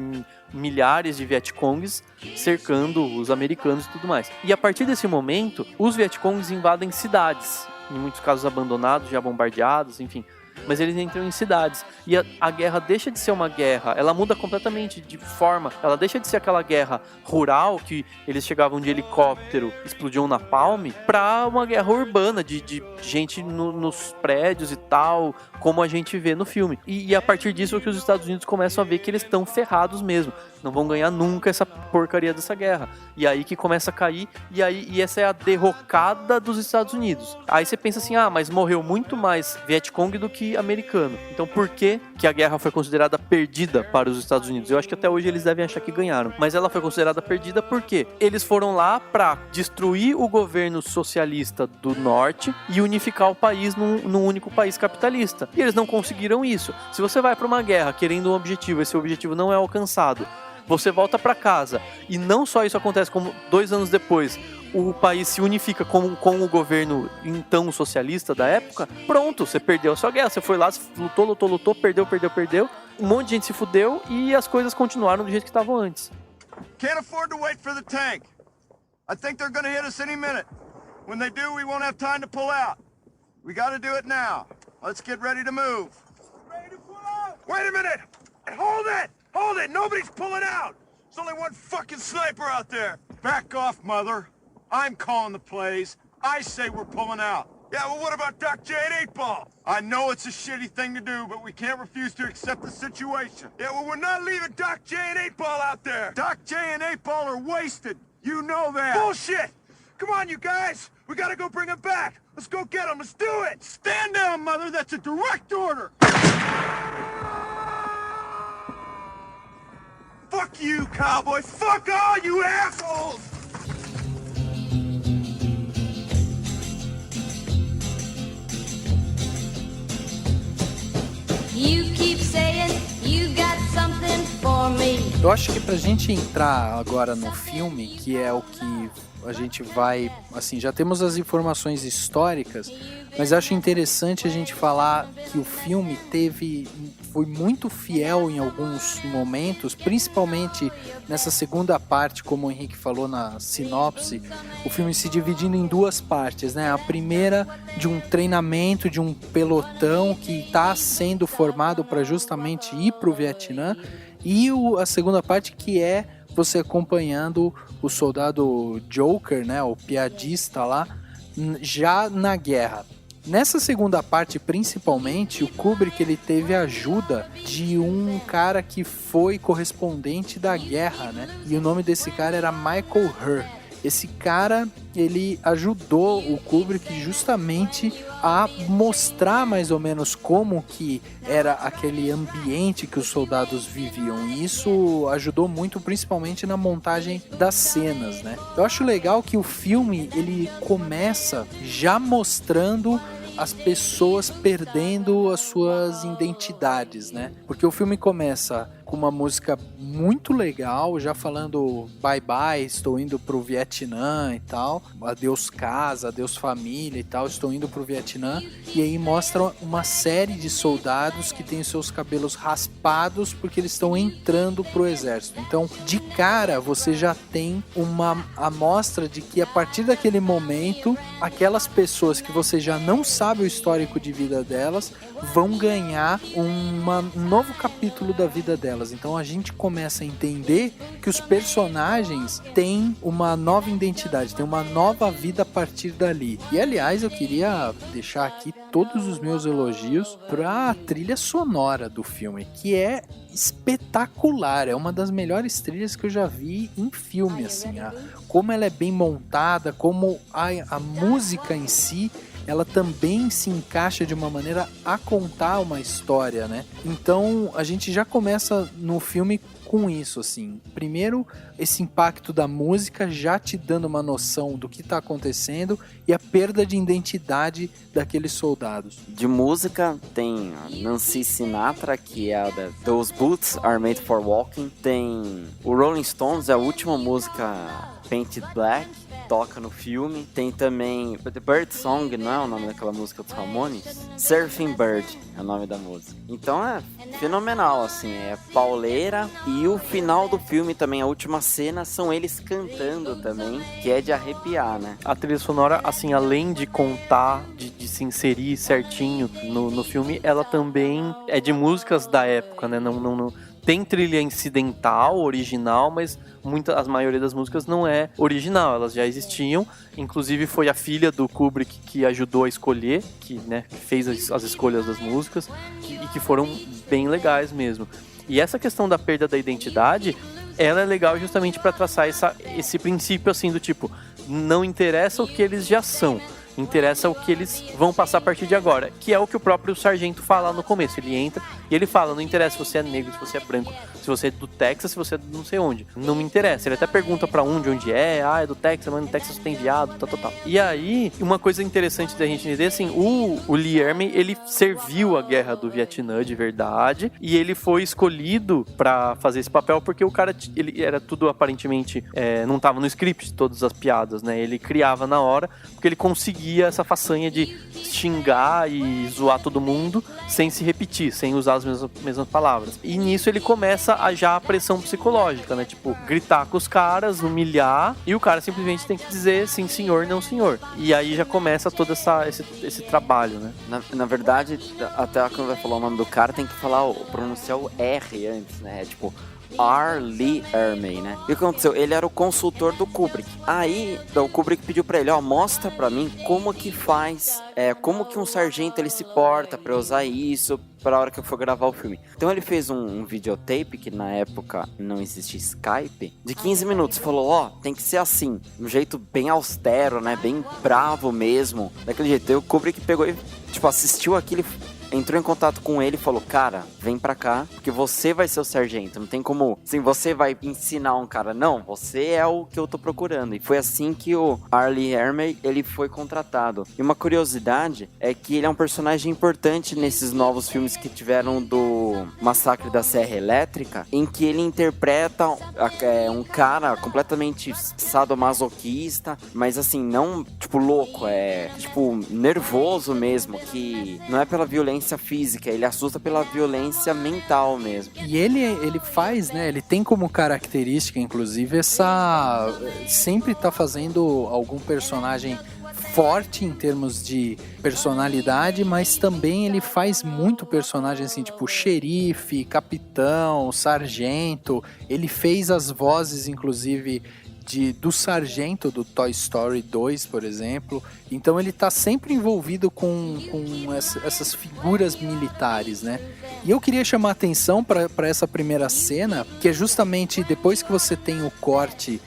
milhares de Vietcongs cercando os americanos e tudo mais. E a partir desse momento, os Vietcongs invadem cidades, em muitos casos abandonados, já bombardeados, enfim. Mas eles entram em cidades. E a guerra deixa de ser uma guerra, ela muda completamente de forma. Ela deixa de ser aquela guerra rural, que eles chegavam de helicóptero, explodiam na Napalm, pra uma guerra urbana, de gente nos prédios e tal, como a gente vê no filme. E a partir disso é que os Estados Unidos começam a ver que eles estão ferrados mesmo. Não vão ganhar nunca essa porcaria dessa guerra. E aí que começa a cair, e essa é a derrocada dos Estados Unidos. Aí você pensa assim, mas morreu muito mais Vietcong do que americano. Então por que a guerra foi considerada perdida para os Estados Unidos? Eu acho que até hoje eles devem achar que ganharam. Mas ela foi considerada perdida porque eles foram lá para destruir o governo socialista do norte e unificar o país num único país capitalista. E eles não conseguiram isso. Se você vai para uma guerra querendo um objetivo, esse objetivo não é alcançado, você volta para casa e não só isso acontece, como 2 anos depois o país se unifica com o governo então socialista da época, pronto, você perdeu a sua guerra. Você foi lá, lutou, perdeu, um monte de gente se fudeu e as coisas continuaram do jeito que estavam antes. Can't afford to wait for the tank. I think they're gonna hit us any minute. When they do, we won't have time to pull out. We gotta do it now. Let's get ready to move. Ready to pull out? Wait a minute! Hold it! Hold it! Nobody's pulling out! There's only one fucking sniper out there! Back off, mother. I'm calling the plays. I say we're pulling out. Yeah, well, what about Doc J and 8-Ball? I know it's a shitty thing to do, but we can't refuse to accept the situation. Yeah, well, we're not leaving Doc J and 8-Ball out there. Doc J and 8-Ball are wasted. You know that. Bullshit! Come on, you guys. We gotta go bring him back. Let's go get him. Let's do it. Stand down, mother. That's a direct order. Fuck you, cowboy. Fuck all you assholes. You keep saying you got something for me. Eu acho que pra gente entrar agora no filme, que é o que a gente vai, assim, já temos as informações históricas, mas acho interessante a gente falar que o filme teve foi muito fiel em alguns momentos, principalmente nessa segunda parte, como o Henrique falou na sinopse, o filme se dividindo em duas partes, né? A primeira de um treinamento de um pelotão que está sendo formado para justamente ir para o Vietnã, e a segunda parte que é você acompanhando o soldado Joker, né? O piadista lá, já na guerra. Nessa segunda parte, principalmente, o Kubrick ele teve a ajuda de um cara que foi correspondente da guerra, né? E o nome desse cara era Michael Herr. Esse cara, ele ajudou o Kubrick justamente a mostrar mais ou menos como que era aquele ambiente que os soldados viviam. E isso ajudou muito, principalmente na montagem das cenas, né? Eu acho legal que o filme, ele começa já mostrando as pessoas perdendo as suas identidades, né? Porque o filme começa com uma música muito legal, já falando bye bye, estou indo pro Vietnã e tal, adeus casa, adeus família e tal, estou indo pro Vietnã, e aí mostra uma série de soldados que têm seus cabelos raspados porque eles estão entrando pro exército. Então, de cara, você já tem uma amostra de que a partir daquele momento, aquelas pessoas que você já não sabe o histórico de vida delas, vão ganhar um novo capítulo da vida delas. Então a gente começa a entender que os personagens têm uma nova identidade, têm uma nova vida a partir dali. E aliás, eu queria deixar aqui todos os meus elogios para a trilha sonora do filme, que é espetacular, é uma das melhores trilhas que eu já vi em filme, assim, como ela é bem montada, como a música em si, ela também se encaixa de uma maneira a contar uma história, né? Então a gente já começa no filme com isso, assim. Primeiro, esse impacto da música já te dando uma noção do que está acontecendo e a perda de identidade daqueles soldados. De música, tem Nancy Sinatra, que é a da Those Boots Are Made For Walking. Tem o Rolling Stones, a última música, Painted Black, toca no filme. Tem também The Bird Song, não é o nome daquela música dos Ramones? Surfing Bird é o nome da música. Então é fenomenal, assim, é pauleira. E o final do filme também, a última cena, são eles cantando também, que é de arrepiar, né? A trilha sonora, assim, além de contar, de se inserir certinho no filme, ela também é de músicas da época, né? Não tem trilha incidental, original, mas a maioria das músicas não é original, elas já existiam. Inclusive foi a filha do Kubrick que ajudou a escolher, que fez as escolhas das músicas, e que foram bem legais mesmo. E essa questão da perda da identidade, ela é legal justamente para traçar esse princípio assim do tipo, não interessa o que eles já são, interessa o que eles vão passar a partir de agora, que é o que o próprio sargento fala no começo. Ele entra e ele fala, não interessa se você é negro, se você é branco, se você é do Texas, se você é do não sei onde, não me interessa. Ele até pergunta pra onde é, é do Texas, mas no Texas tem viado, tal. E aí, uma coisa interessante da gente entender, assim, o Lee Ermey, ele serviu a guerra do Vietnã de verdade, e ele foi escolhido pra fazer esse papel porque o cara, ele era tudo aparentemente, não tava no script, todas as piadas, né, ele criava na hora, porque ele conseguia essa façanha de xingar e zoar todo mundo sem se repetir, sem usar as mesmas palavras. E nisso ele começa já a pressão psicológica, né? Tipo, gritar com os caras, humilhar, e o cara simplesmente tem que dizer sim senhor, não senhor. E aí já começa todo esse trabalho, né? Na verdade, até quando vai falar o nome do cara, tem que pronunciar o R antes, né? Tipo, R. Lee Ermey, né? E o que aconteceu? Ele era o consultor do Kubrick. Aí, o Kubrick pediu pra ele, mostra pra mim como que faz, como que um sargento ele se porta pra usar isso pra hora que eu for gravar o filme. Então ele fez um videotape, que na época não existia Skype, de 15 minutos. Falou, tem que ser assim, um jeito bem austero, né? Bem bravo mesmo, daquele jeito. Aí o Kubrick pegou e, assistiu aquilo, entrou em contato com ele e falou, cara, vem pra cá, porque você vai ser o sargento, não tem como, assim, você vai ensinar um cara, não, você é o que eu tô procurando. E foi assim que o R. Lee Ermey, ele foi contratado. E uma curiosidade é que ele é um personagem importante nesses novos filmes que tiveram do Massacre da Serra Elétrica, em que ele interpreta um cara completamente sadomasoquista, mas assim, não, louco, nervoso mesmo, que não é pela violência violência física, ele assusta pela violência mental mesmo. E ele faz, né? Ele tem como característica, inclusive, essa... Sempre tá fazendo algum personagem forte em termos de personalidade, mas também ele faz muito personagem assim, tipo xerife, capitão, sargento. Ele fez as vozes, inclusive, do sargento do Toy Story 2, por exemplo. Então ele tá sempre envolvido com essas figuras militares, né? E eu queria chamar a atenção para essa primeira cena, que é justamente depois que você tem o corte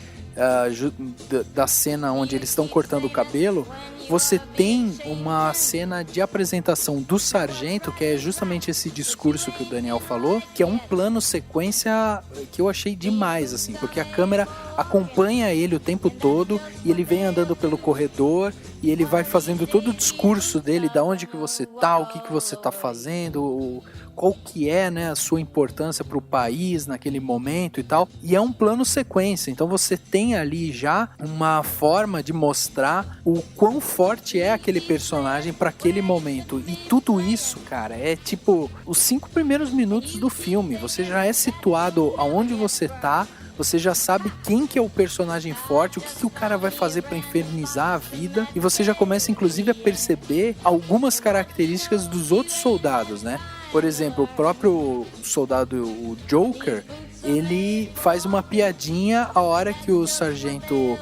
da cena onde eles estão cortando o cabelo, você tem uma cena de apresentação do sargento, que é justamente esse discurso que o Daniel falou, que é um plano sequência que eu achei demais, assim, porque a câmera acompanha ele o tempo todo e ele vem andando pelo corredor e ele vai fazendo todo o discurso dele, da onde que você tá, o que que você tá fazendo, qual que é, né, a sua importância para o país naquele momento e tal. E é um plano sequência, então você tem ali já uma forma de mostrar o quão forte é aquele personagem para aquele momento. E tudo isso, cara, é tipo os 5 primeiros minutos do filme. Você já é situado aonde você tá, você já sabe quem que é o personagem forte, o que o cara vai fazer para infernizar a vida, e você já começa inclusive a perceber algumas características dos outros soldados, né? Por exemplo, o próprio soldado, o Joker, ele faz uma piadinha a hora que o sargento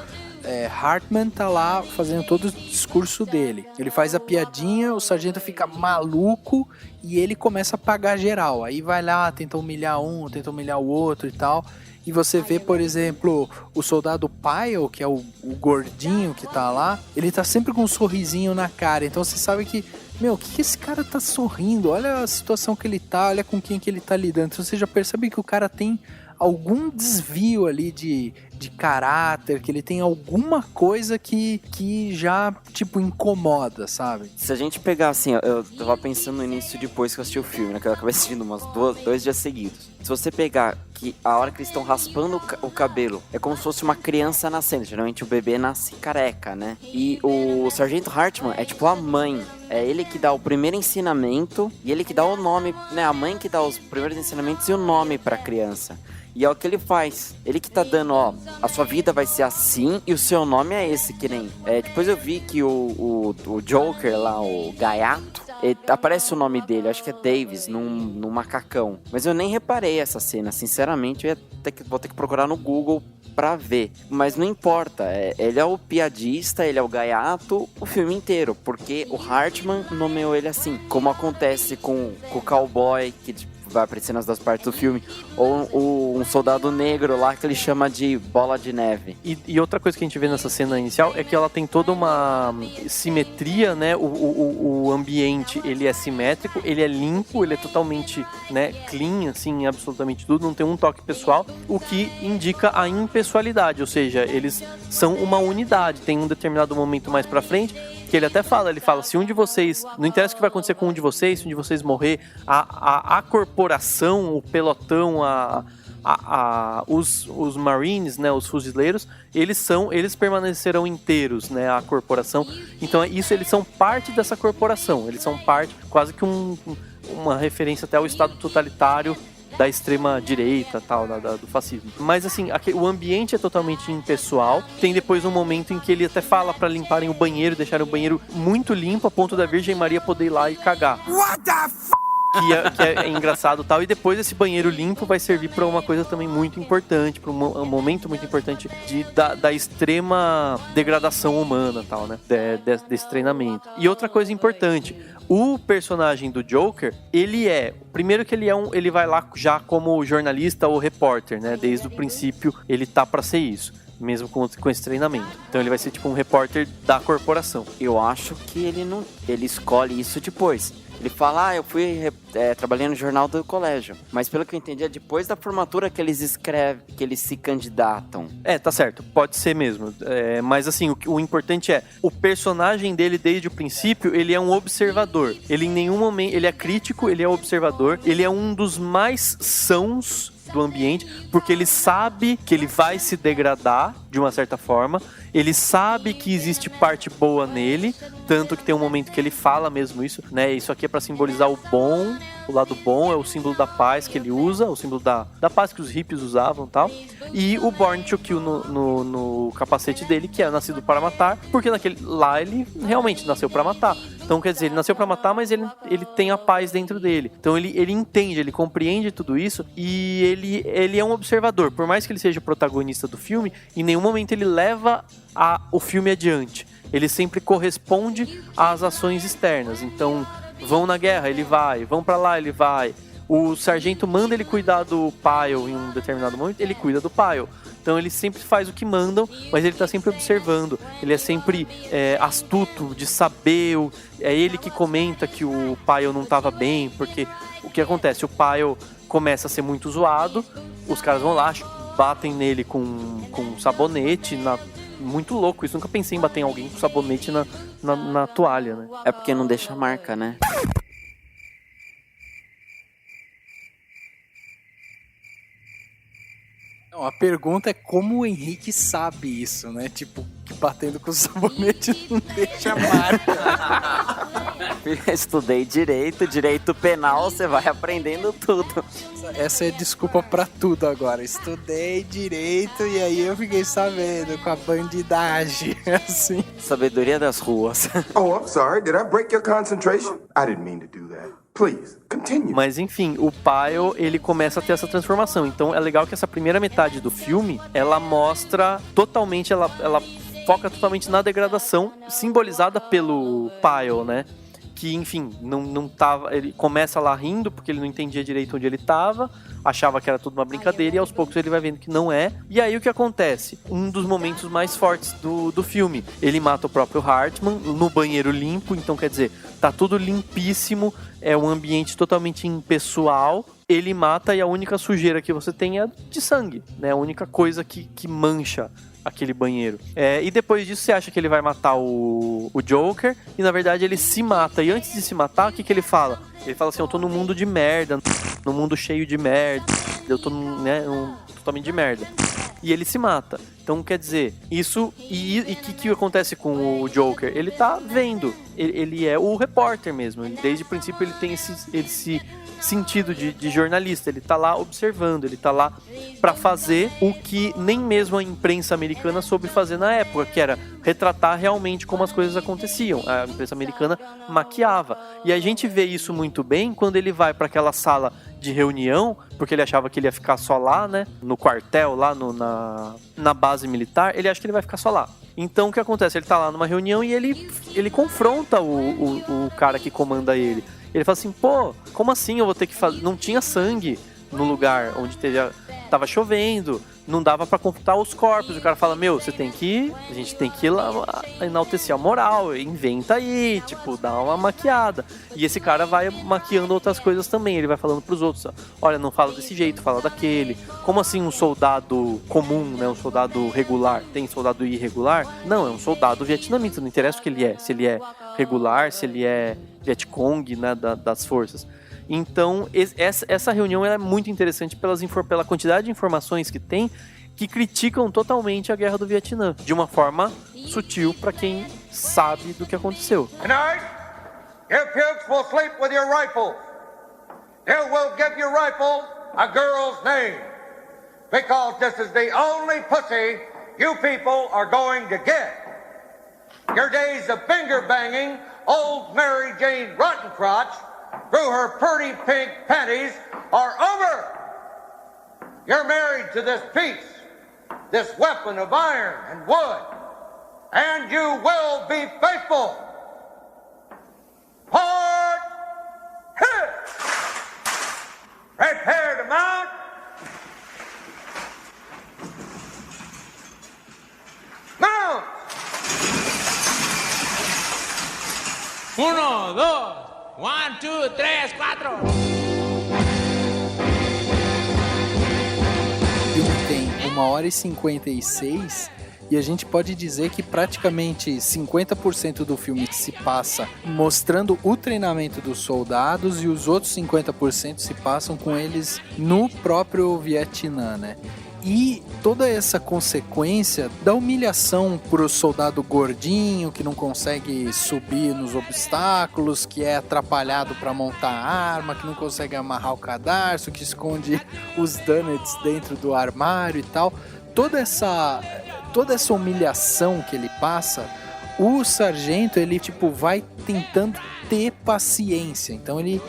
Hartman tá lá fazendo todo o discurso dele. Ele faz a piadinha, o sargento fica maluco e ele começa a pagar geral. Aí vai lá, tenta humilhar um, tenta humilhar o outro e tal. E você vê, por exemplo, o soldado Pyle, que é o gordinho que tá lá, ele tá sempre com um sorrisinho na cara. Então você sabe que, o que esse cara tá sorrindo? Olha a situação que ele tá, olha com quem que ele tá lidando. Então você já percebe que o cara tem algum desvio ali de caráter, que ele tem alguma coisa que já, tipo, incomoda, sabe? Se a gente pegar, assim, eu tava pensando no início depois que eu assisti o filme, né, que eu acabei assistindo umas 2 dias seguidos. Se você pegar que a hora que eles estão raspando o cabelo, é como se fosse uma criança nascendo. Geralmente o bebê nasce careca, né? E o Sargento Hartman é tipo a mãe. É ele que dá o primeiro ensinamento e ele que dá o nome, né? A mãe que dá os primeiros ensinamentos e o nome pra criança. E é o que ele faz. Ele que tá dando, a sua vida vai ser assim e o seu nome é esse, que nem... depois eu vi que o Joker lá, o gaiato, aparece o nome dele, acho que é Davis, num macacão. Mas eu nem reparei essa cena, sinceramente, vou ter que procurar no Google pra ver. Mas não importa, ele é o piadista, ele é o gaiato o filme inteiro, porque o Hartman nomeou ele assim, como acontece com o cowboy, que vai aparecer nas 2 partes do filme, ou um soldado negro lá que ele chama de Bola de Neve. E outra coisa que a gente vê nessa cena inicial é que ela tem toda uma simetria, né? O ambiente, ele é simétrico, ele é limpo, ele é totalmente, né, clean, assim, absolutamente tudo, não tem um toque pessoal, o que indica a impessoalidade, ou seja, eles são uma unidade. Tem um determinado momento mais pra frente que ele até fala, se um de vocês, não interessa o que vai acontecer com um de vocês, se um de vocês morrer, a corporação, o pelotão, os Marines, né, os fuzileiros, eles permanecerão inteiros, né, a corporação. Então eles são parte dessa corporação, eles são parte, quase que uma referência até ao Estado totalitário da extrema direita, tal, do fascismo. Mas assim, o ambiente é totalmente impessoal. Tem depois um momento em que ele até fala pra limparem o banheiro, deixarem o banheiro muito limpo a ponto da Virgem Maria poder ir lá e cagar. What the f***? Que é engraçado, tal. E depois esse banheiro limpo vai servir pra uma coisa também muito importante, pra um momento muito importante da extrema degradação humana, tal, né? Desse treinamento. E outra coisa importante, o personagem do Joker, primeiro que ele vai lá já como jornalista ou repórter, né? Desde o princípio ele tá pra ser isso, mesmo com esse treinamento. Então ele vai ser tipo um repórter da corporação. Eu acho que ele escolhe isso depois. Ele fala, eu fui trabalhando no jornal do colégio. Mas pelo que eu entendi, é depois da formatura que eles escrevem, que eles se candidatam. Tá certo, pode ser mesmo. Mas assim, o importante é, o personagem dele desde o princípio, ele é um observador. Ele em nenhum momento, ele é crítico, ele é observador. Ele é um dos mais sãos do ambiente, porque ele sabe que ele vai se degradar de uma certa forma, ele sabe que existe parte boa nele, tanto que tem um momento que ele fala mesmo isso, né? Isso aqui é pra simbolizar o bom, o lado bom, é o símbolo da paz que ele usa, o símbolo da paz que os hippies usavam e tal. E o Born to Kill no capacete dele, que é nascido para matar, porque lá ele realmente nasceu para matar. Então, quer dizer, ele nasceu para matar, mas ele tem a paz dentro dele. Então, ele entende, ele compreende tudo isso e ele é um observador. Por mais que ele seja o protagonista do filme, em nenhum momento ele leva o filme adiante. Ele sempre corresponde às ações externas. Então, vão na guerra, ele vai. Vão para lá, ele vai. O sargento manda ele cuidar do Pyle em um determinado momento, ele cuida do Pyle. Então ele sempre faz o que mandam, mas ele tá sempre observando. Ele é sempre astuto de saber. É ele que comenta que o Pyle não tava bem, porque o que acontece? O Pyle começa a ser muito zoado, os caras vão lá, batem nele com sabonete, muito louco isso. Nunca pensei em bater em alguém com sabonete na toalha, né? É porque não deixa marca, né? Não, a pergunta é como o Henrique sabe isso, né? Tipo, que batendo com o sabonete não deixa marca. Estudei direito penal, você vai aprendendo tudo. Essa é desculpa pra tudo agora. Estudei direito e aí eu fiquei sabendo com a bandidagem, assim. Sabedoria das ruas. Oh, I'm sorry. Did I break your concentration? I didn't mean to do that. Please, continue. Mas enfim, o Pyle, ele começa a ter essa transformação. Então é legal que essa primeira metade do filme, ela mostra totalmente, ela foca totalmente na degradação, simbolizada pelo Pyle, né? Que, enfim, não tava... Ele começa lá rindo, porque ele não entendia direito onde ele tava, achava que era tudo uma brincadeira, e aos poucos ele vai vendo que não é. E aí o que acontece? Um dos momentos mais fortes do filme. Ele mata o próprio Hartman no banheiro limpo, então quer dizer, tá tudo limpíssimo, é um ambiente totalmente impessoal. Ele mata e a única sujeira que você tem é de sangue, né? A única coisa que mancha aquele banheiro. E depois disso você acha que ele vai matar o Joker e na verdade ele se mata. E antes de se matar, o que ele fala? Ele fala assim, eu tô num mundo de merda, num mundo cheio de merda, eu tô totalmente de merda. E ele se mata. Então quer dizer, isso... E o que acontece com o Joker? Ele tá vendo. Ele é o repórter mesmo. Desde o princípio ele tem esse sentido de jornalista. Ele tá lá observando, ele tá lá pra fazer o que nem mesmo a imprensa americana soube fazer na época, que era retratar realmente como as coisas aconteciam. A imprensa americana maquiava. E a gente vê isso muito bem quando ele vai pra aquela sala de reunião, porque ele achava que ele ia ficar só lá, né? No quartel, lá na base militar, ele acha que ele vai ficar só lá. Então o que acontece? Ele tá lá numa reunião e ele confronta o cara que comanda ele. Ele fala assim, pô, como assim eu vou ter que fazer... Não tinha sangue no lugar onde tava chovendo, não dava pra computar os corpos. O cara fala, a gente tem que ir lá enaltecer a moral, inventa aí, tipo, dá uma maquiada. E esse cara vai maquiando outras coisas também, ele vai falando pros outros, olha, não fala desse jeito, fala daquele. Como assim um soldado comum, né, um soldado regular? Tem soldado irregular? Não, é um soldado vietnamita, não interessa o que ele é, se ele é regular, se ele é Vietcong, né, das forças. Então, essa reunião ela é muito interessante pela quantidade de informações que tem, que criticam totalmente a guerra do Vietnã, de uma forma sutil para quem sabe do que aconteceu. Tonight, you pukes will sleep with your rifle. You will give your rifle a girl's name, because this is the only pussy you people are going to get. Your days of finger banging old Mary Jane Rottencrotch through her pretty pink panties are over. You're married to this piece, this weapon of iron and wood, and you will be faithful. Hard hit! Prepare to mount. Mount! 1, 2, 1, 2, 3, 4. O filme tem 1h56 e a gente pode dizer que praticamente 50% do filme se passa mostrando o treinamento dos soldados e os outros 50% se passam com eles no próprio Vietnã, né? E toda essa consequência da humilhação pro soldado gordinho que não consegue subir nos obstáculos, que é atrapalhado para montar a arma, que não consegue amarrar o cadarço, que esconde os donuts dentro do armário e tal. Toda essa humilhação que ele passa, o sargento, ele tipo vai tentando ter paciência. Então ele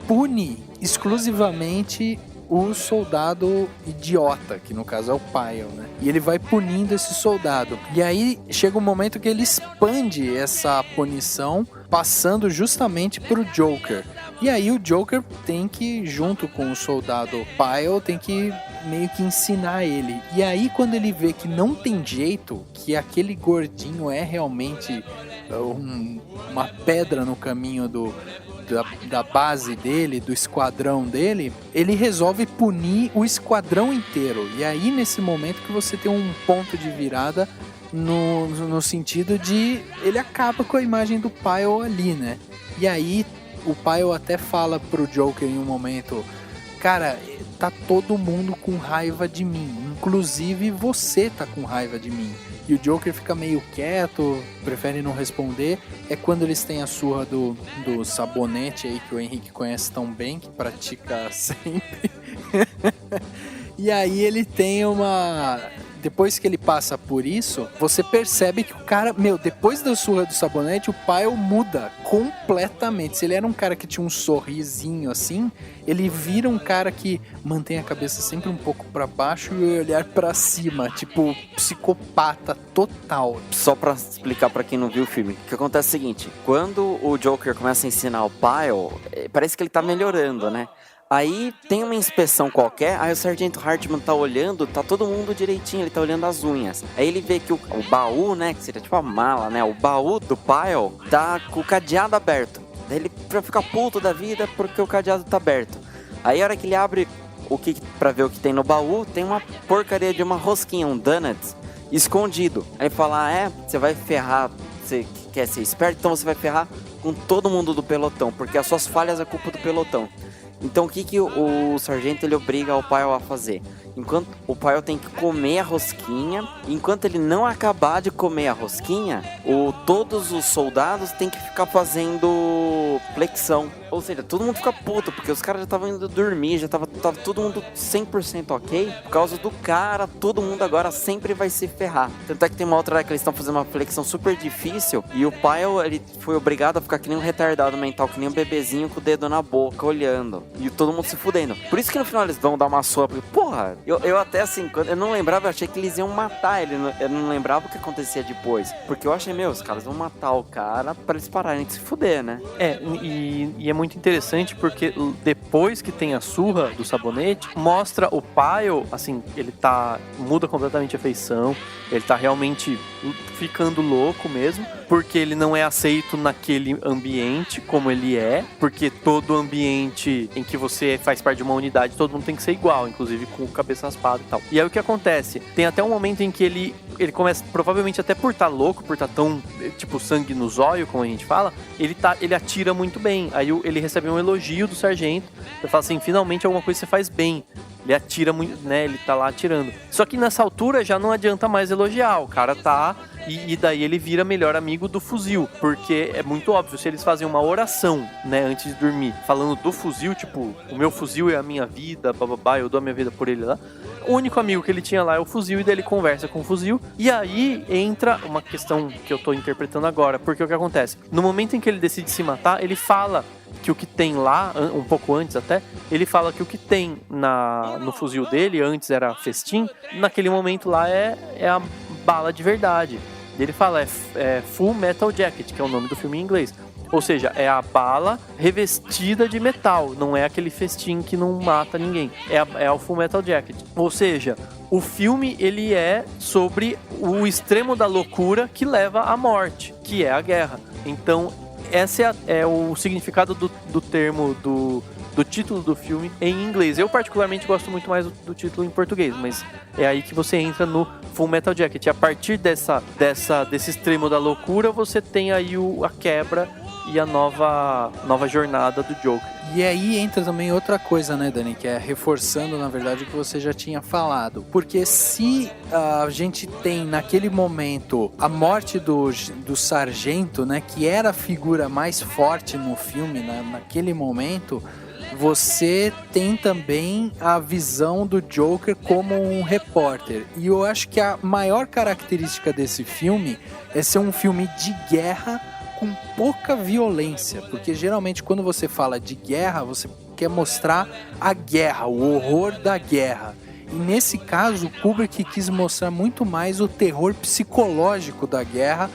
pune exclusivamente o soldado idiota, que no caso é o Pyle, né? E ele vai punindo esse soldado. E aí chega um momento que ele expande essa punição, passando justamente pro Joker. E aí o Joker tem que, junto com o soldado Pyle, tem que meio que ensinar ele. E aí quando ele vê que não tem jeito, que aquele gordinho é realmente uma pedra no caminho da base dele, do esquadrão dele, ele resolve punir o esquadrão inteiro. E aí nesse momento que você tem um ponto de virada no sentido de ele acaba com a imagem do Pyle ali, né? E aí o Pyle até fala pro Joker em um momento: cara, tá todo mundo com raiva de mim, inclusive você tá com raiva de mim. E o Joker fica meio quieto, prefere não responder. É quando eles têm a surra do sabonete aí, que o Henrique conhece tão bem, que pratica sempre. E aí ele tem uma... Depois que ele passa por isso, você percebe que o cara, depois da surra do sabonete, o Pyle muda completamente. Se ele era um cara que tinha um sorrisinho assim, ele vira um cara que mantém a cabeça sempre um pouco pra baixo e o olhar pra cima, tipo psicopata total. Só pra explicar pra quem não viu o filme, o que acontece é o seguinte: quando o Joker começa a ensinar o Pyle, parece que ele tá melhorando, né? Aí tem uma inspeção qualquer, aí o Sargento Hartman tá olhando, tá todo mundo direitinho, ele tá olhando as unhas. Aí ele vê que o baú, né, que seria tipo a mala, né, o baú do Pyle tá com o cadeado aberto. Daí ele fica puto da vida porque o cadeado tá aberto. Aí a hora que ele abre pra ver o que tem no baú, tem uma porcaria de uma rosquinha, um donut, escondido. Aí ele fala: você vai ferrar, você quer ser esperto, então você vai ferrar com todo mundo do pelotão, porque as suas falhas é culpa do pelotão. Então o que o sargento ele obriga o Pyle a fazer? Enquanto o Pyle tem que comer a rosquinha, enquanto ele não acabar de comer a rosquinha, todos os soldados têm que ficar fazendo flexão. Ou seja, todo mundo fica puto, porque os caras já estavam indo dormir, já tava todo mundo 100% ok. Por causa do cara, todo mundo agora sempre vai se ferrar. Tanto é que tem uma outra hora que eles estão fazendo uma flexão super difícil, e o Pyle, ele foi obrigado a ficar que nem um retardado mental, que nem um bebezinho com o dedo na boca, olhando. E todo mundo se fudendo. Por isso que no final eles vão dar uma surra, porque, porra, eu até assim, quando eu não lembrava, eu achei que eles iam matar ele. Eu não lembrava o que acontecia depois. Porque eu achei, os caras vão matar o cara pra eles pararem de se fuder, né? E é muito interessante porque depois que tem a surra do sabonete, mostra o Pyle, assim, ele muda completamente a feição, ele tá realmente ficando louco mesmo, porque ele não é aceito naquele ambiente como ele é, porque todo ambiente em que você faz parte de uma unidade, todo mundo tem que ser igual, inclusive com o cabeça raspada e tal. E aí o que acontece? Tem até um momento em que ele começa, provavelmente até por estar louco, por estar tão, tipo, sangue no zóio, como a gente fala, ele atira muito bem. Aí ele recebe um elogio do sargento, ele fala assim: finalmente alguma coisa você faz bem. Ele atira muito, né? Ele tá lá atirando. Só que nessa altura já não adianta mais elogiar. O cara tá... E daí ele vira melhor amigo do fuzil. Porque é muito óbvio, se eles fazem uma oração, né, antes de dormir, falando do fuzil, tipo, o meu fuzil é a minha vida, bababá, eu dou a minha vida por ele lá. O único amigo que ele tinha lá é o fuzil, e daí ele conversa com o fuzil. E aí entra uma questão que eu tô interpretando agora. Porque o que acontece? No momento em que ele decide se matar, ele fala que o que tem lá, um pouco antes até, ele fala que o que tem no fuzil dele, antes era festim, naquele momento lá é a bala de verdade. Ele fala, é Full Metal Jacket, que é o nome do filme em inglês. Ou seja, é a bala revestida de metal, não é aquele festim que não mata ninguém. É o Full Metal Jacket. Ou seja, o filme ele é sobre o extremo da loucura que leva à morte, que é a guerra. Então, esse é o significado do termo do do título do filme em inglês. Eu particularmente gosto muito mais do título em português, mas é aí que você entra no Full Metal Jacket. A partir desse extremo da loucura, você tem aí a quebra e a nova jornada do Joker. E aí entra também outra coisa, né, Dani, que é reforçando, na verdade, o que você já tinha falado. Porque se a gente tem, naquele momento, a morte do sargento, né, que era a figura mais forte no filme, né, naquele momento, você tem também a visão do Joker como um repórter. E eu acho que a maior característica desse filme é ser um filme de guerra com pouca violência, porque geralmente quando você fala de guerra, você quer mostrar a guerra, o horror da guerra. E nesse caso, o Kubrick quis mostrar muito mais o terror psicológico da guerra,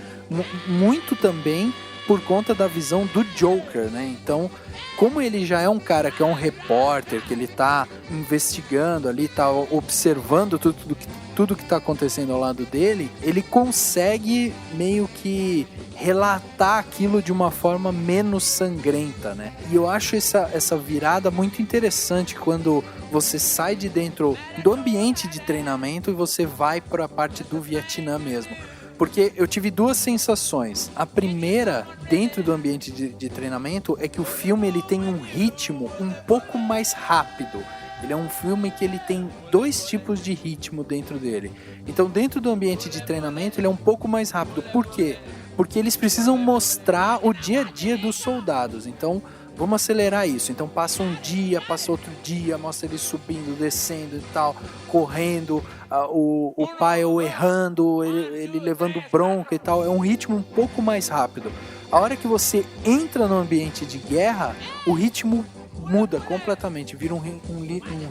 muito também por conta da visão do Joker, né? Então, como ele já é um cara que é um repórter, que ele tá investigando ali, tá observando tudo que tá acontecendo ao lado dele, ele consegue meio que relatar aquilo de uma forma menos sangrenta, né? E eu acho essa virada muito interessante quando você sai de dentro do ambiente de treinamento e você vai para a parte do Vietnã mesmo. Porque eu tive duas sensações. A primeira, dentro do ambiente de treinamento, é que o filme ele tem um ritmo um pouco mais rápido. Ele é um filme que ele tem dois tipos de ritmo dentro dele. Então, dentro do ambiente de treinamento, ele é um pouco mais rápido. Por quê? Porque eles precisam mostrar o dia a dia dos soldados. Então, vamos acelerar isso. Então passa um dia, passa outro dia, mostra ele subindo, descendo e tal, correndo, o pai errando, ele levando bronca e tal. É um ritmo um pouco mais rápido. A hora que você entra no ambiente de guerra, o ritmo muda completamente, vira um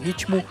ritmo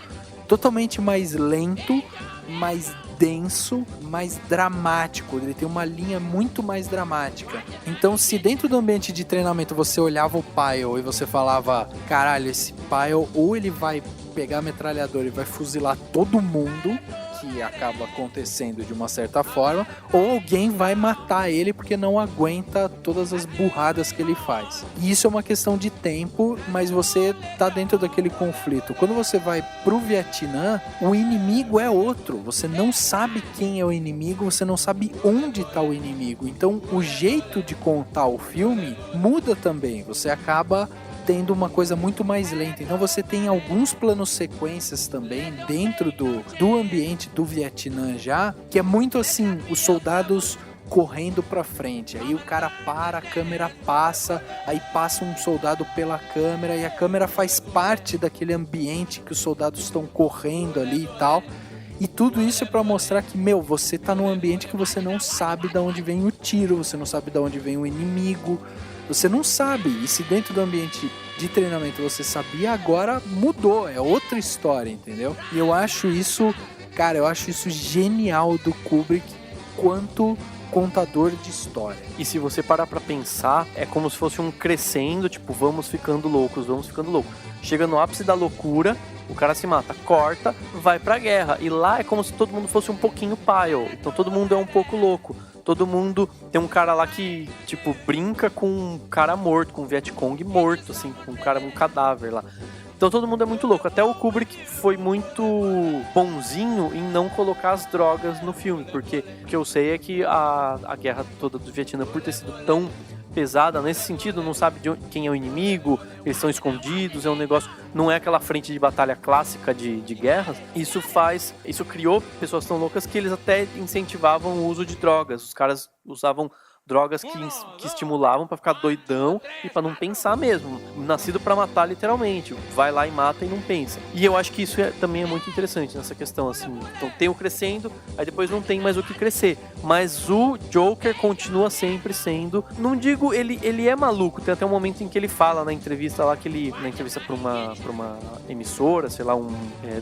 totalmente mais lento, mais denso, mais dramático. Ele tem uma linha muito mais dramática. Então, se dentro do ambiente de treinamento você olhava o Pyle e você falava, caralho, esse Pyle ou ele vai pegar a metralhadora e vai fuzilar todo mundo, que acaba acontecendo de uma certa forma, ou alguém vai matar ele porque não aguenta todas as burradas que ele faz. E isso é uma questão de tempo, mas você tá dentro daquele conflito. Quando você vai pro Vietnã, o inimigo é outro. Você não sabe quem é o inimigo, você não sabe onde tá o inimigo. Então, o jeito de contar o filme muda também. Você acaba tendo uma coisa muito mais lenta. Então você tem alguns planos sequências também dentro do ambiente do Vietnã já, que é muito assim, os soldados correndo pra frente, aí o cara para, a câmera passa, aí passa um soldado pela câmera e a câmera faz parte daquele ambiente que os soldados estão correndo ali e tal. E tudo isso é pra mostrar que, você tá num ambiente que você não sabe de onde vem o tiro, você não sabe de onde vem o inimigo, você não sabe. E se dentro do ambiente de treinamento você sabia, agora mudou, é outra história, entendeu? E eu acho isso, cara, genial do Kubrick quanto contador de história. E se você parar pra pensar, é como se fosse um crescendo, tipo, vamos ficando loucos. Chega no ápice da loucura, o cara se mata, corta, vai pra guerra. E lá é como se todo mundo fosse um pouquinho Pyle. Então todo mundo é um pouco louco. Todo mundo tem um cara lá que, tipo, brinca com um cara morto, com um Vietcong morto, assim, com um cadáver lá. Então todo mundo é muito louco. Até o Kubrick foi muito bonzinho em não colocar as drogas no filme, porque o que eu sei é que a guerra toda do Vietnã, por ter sido tão pesada nesse sentido, não sabe quem é o inimigo, eles são escondidos, é um negócio, não é aquela frente de batalha clássica de guerras. Isso criou pessoas tão loucas que eles até incentivavam o uso de drogas. Os caras usavam drogas que estimulavam pra ficar doidão e pra não pensar mesmo, nascido pra matar literalmente, vai lá e mata e não pensa. E eu acho que isso também é muito interessante nessa questão, assim. Então tem o crescendo, aí depois não tem mais o que crescer, mas o Joker continua sempre sendo, não digo, ele é maluco. Tem até um momento em que ele fala na entrevista lá, na entrevista pra uma emissora, sei lá, um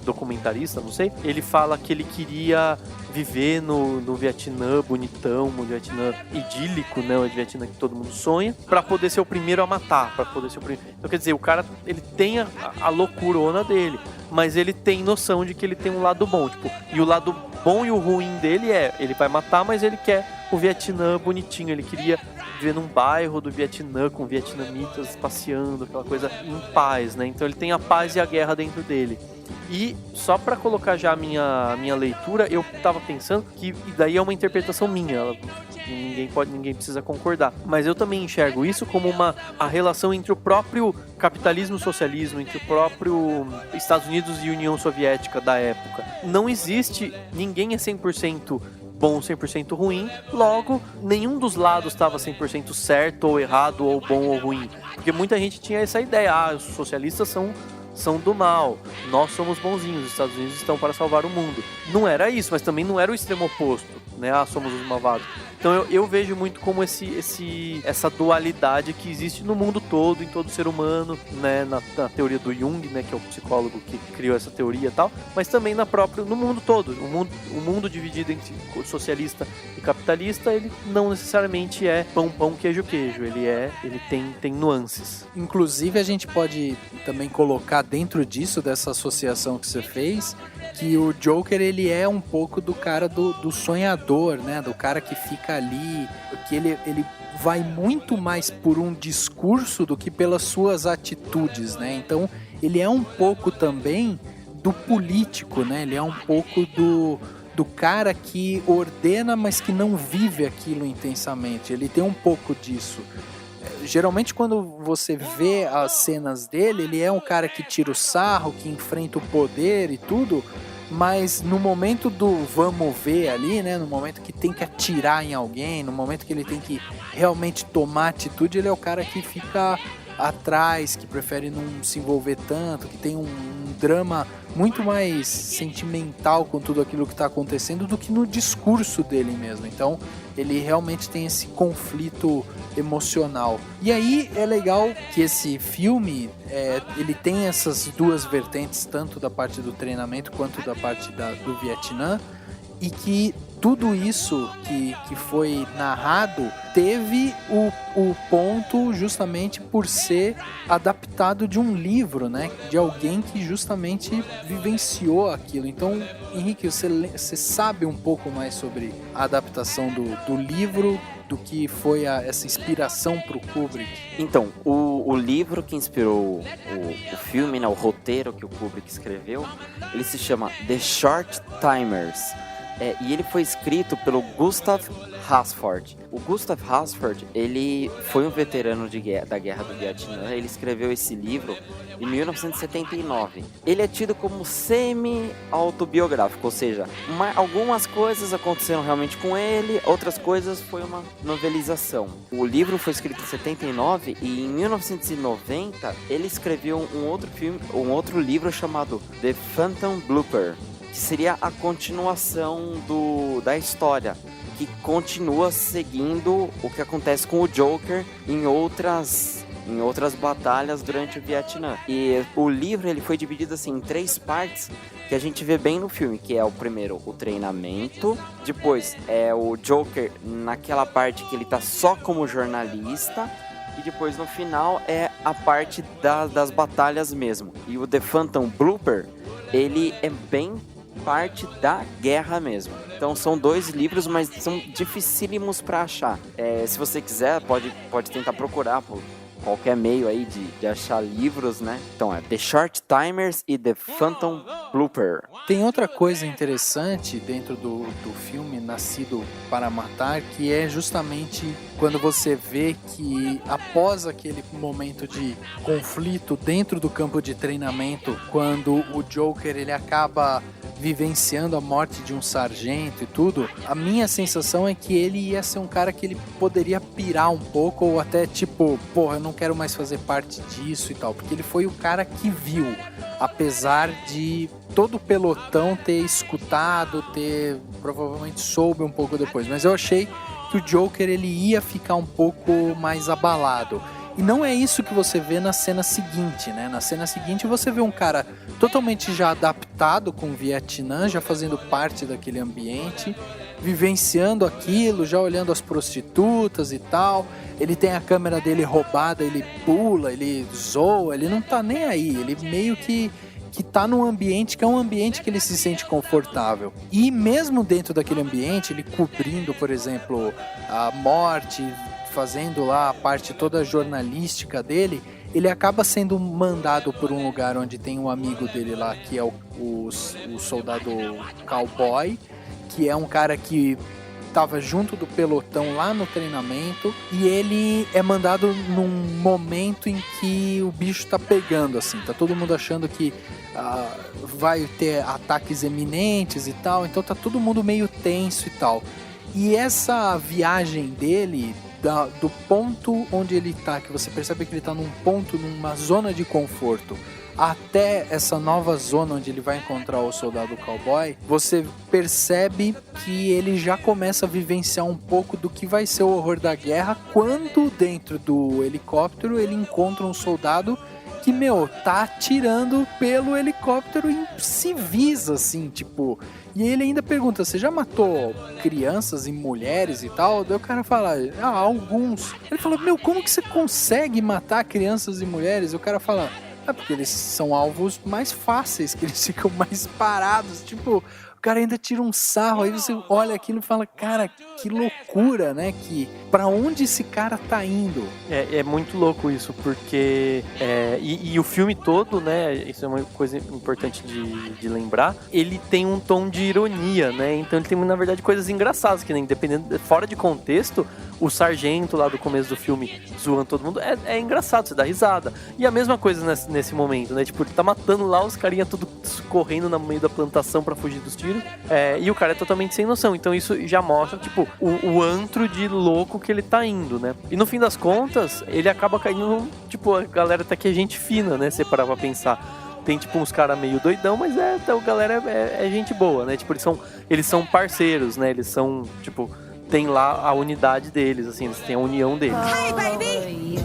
documentarista, não sei, ele fala que ele queria viver no Vietnã bonitão, no Vietnã idílico, né, o Vietnã que todo mundo sonha, pra poder ser o primeiro a matar, Então quer dizer, o cara, ele tem a loucurona dele, mas ele tem noção de que ele tem um lado bom, tipo, e o lado bom e o ruim dele ele vai matar, mas ele quer o Vietnã bonitinho, ele queria viver num bairro do Vietnã com vietnamitas passeando, aquela coisa em paz, né? Então ele tem a paz e a guerra dentro dele. E só pra colocar já a minha leitura, eu tava pensando que, e daí é uma interpretação minha, ninguém precisa concordar, mas eu também enxergo isso como a relação entre o próprio capitalismo e socialismo, entre o próprio Estados Unidos e União Soviética da época. Não existe, ninguém é 100% bom, 100% ruim, logo, nenhum dos lados estava 100% certo ou errado, ou bom ou ruim, porque muita gente tinha essa ideia, os socialistas são do mal, nós somos bonzinhos, os Estados Unidos estão para salvar o mundo. Não era isso, mas também não era o extremo oposto, né? Somos os malvados. Então eu vejo muito como essa dualidade que existe no mundo todo, em todo ser humano, né? Na teoria do Jung, né? Que é o psicólogo que criou essa teoria e tal, mas também no mundo todo. O mundo dividido entre socialista e capitalista, ele não necessariamente é pão, queijo, ele tem nuances. Inclusive a gente pode também colocar dentro disso, dessa associação que você fez, que o Joker, ele é um pouco do cara do sonhador, né? Do cara que fica ali, porque ele vai muito mais por um discurso do que pelas suas atitudes, né? Então ele é um pouco também do político, né? Ele é um pouco do cara que ordena, mas que não vive aquilo intensamente. Ele tem um pouco disso. Geralmente quando você vê as cenas dele, ele é um cara que tira o sarro, que enfrenta o poder e tudo, mas no momento do vamos ver ali, né, no momento que tem que atirar em alguém, no momento que ele tem que realmente tomar atitude, ele é o cara que fica atrás, que prefere não se envolver tanto, que tem um drama muito mais sentimental com tudo aquilo que está acontecendo do que no discurso dele mesmo. Então ele realmente tem esse conflito emocional. E aí é legal que esse filme ele tem essas duas vertentes, tanto da parte do treinamento quanto da parte do Vietnã, e que tudo isso que foi narrado teve o ponto justamente por ser adaptado de um livro, né? De alguém que justamente vivenciou aquilo. Então, Henrique, você sabe um pouco mais sobre a adaptação do livro, do que foi essa inspiração para o Kubrick? Então, o livro que inspirou o filme, né, o roteiro que o Kubrick escreveu, ele se chama The Short Timers. E ele foi escrito pelo Gustav Hasford. O Gustav Hasford, ele foi um veterano da Guerra do Vietnã. Ele escreveu esse livro em 1979. Ele é tido como semi-autobiográfico, ou seja, algumas coisas aconteceram realmente com ele, outras coisas foi uma novelização. O livro foi escrito em 79 e em 1990 ele escreveu um outro livro chamado The Phantom Blooper, que seria a continuação da história, que continua seguindo o que acontece com o Joker em outras batalhas durante o Vietnã. E o livro ele foi dividido assim em 3 partes que a gente vê bem no filme, que é o primeiro, o treinamento, depois é o Joker naquela parte que ele tá só como jornalista, e depois no final é a parte das batalhas mesmo. E o The Phantom Blooper, ele é bem parte da guerra mesmo. Então são 2 livros, mas são dificílimos para achar. Se você quiser, pode tentar procurar por qualquer meio aí de achar livros, né? Então The Short Timers e The Phantom Blooper. Tem outra coisa interessante dentro do filme Nascido para Matar, que é justamente quando você vê que após aquele momento de conflito dentro do campo de treinamento, quando o Joker ele acaba vivenciando a morte de um sargento e tudo, a minha sensação é que ele ia ser um cara que ele poderia pirar um pouco, ou até tipo, porra, eu não quero mais fazer parte disso e tal, porque ele foi o cara que viu, apesar de todo o pelotão ter escutado, provavelmente soube um pouco depois, mas eu achei que o Joker ele ia ficar um pouco mais abalado. E não é isso que você vê na cena seguinte, né? Na cena seguinte você vê um cara totalmente já adaptado com o Vietnã, já fazendo parte daquele ambiente, vivenciando aquilo, já olhando as prostitutas e tal. Ele tem a câmera dele roubada, ele pula, ele zoa, ele não tá nem aí. Ele meio que que tá num ambiente que é um ambiente que ele se sente confortável. E mesmo dentro daquele ambiente, ele cobrindo, por exemplo, a morte, fazendo lá a parte toda jornalística dele, ele acaba sendo mandado por um lugar onde tem um amigo dele lá, que é o soldado cowboy, que é um cara que estava junto do pelotão lá no treinamento, e ele é mandado num momento em que o bicho tá pegando, assim, tá todo mundo achando que vai ter ataques eminentes e tal, então tá todo mundo meio tenso e tal. E essa viagem dele, do ponto onde ele tá, que você percebe que ele tá num ponto, numa zona de conforto, até essa nova zona onde ele vai encontrar o soldado cowboy, você percebe que ele já começa a vivenciar um pouco do que vai ser o horror da guerra, quando dentro do helicóptero ele encontra um soldado que, tá atirando pelo helicóptero em civis, assim, tipo... E ele ainda pergunta, você já matou crianças e mulheres e tal? Daí o cara fala, alguns. Ele fala, como que você consegue matar crianças e mulheres? E o cara fala, porque eles são alvos mais fáceis, que eles ficam mais parados, tipo... O cara ainda tira um sarro, aí você olha aquilo e fala, cara, que loucura, né? Que pra onde esse cara tá indo? É muito louco isso, porque... E o filme todo, né? Isso é uma coisa importante de lembrar. Ele tem um tom de ironia, né? Então ele tem, na verdade, coisas engraçadas, que nem dependendo, fora de contexto, o sargento lá do começo do filme zoando todo mundo, é engraçado, você dá risada. E a mesma coisa nesse momento, né? Tipo, ele tá matando lá os carinha tudo correndo no meio da plantação pra fugir dos tiros. E o cara é totalmente sem noção. Então isso já mostra, tipo, o antro de louco que ele tá indo, né? E no fim das contas, ele acaba caindo, tipo, a galera até que é gente fina, né? Se parar pra pensar. Tem, tipo, uns caras meio doidão, mas a galera é gente boa, né? Tipo, eles são parceiros, né? Eles são, tipo, tem lá a unidade deles, assim, eles têm a união deles. Hey, baby!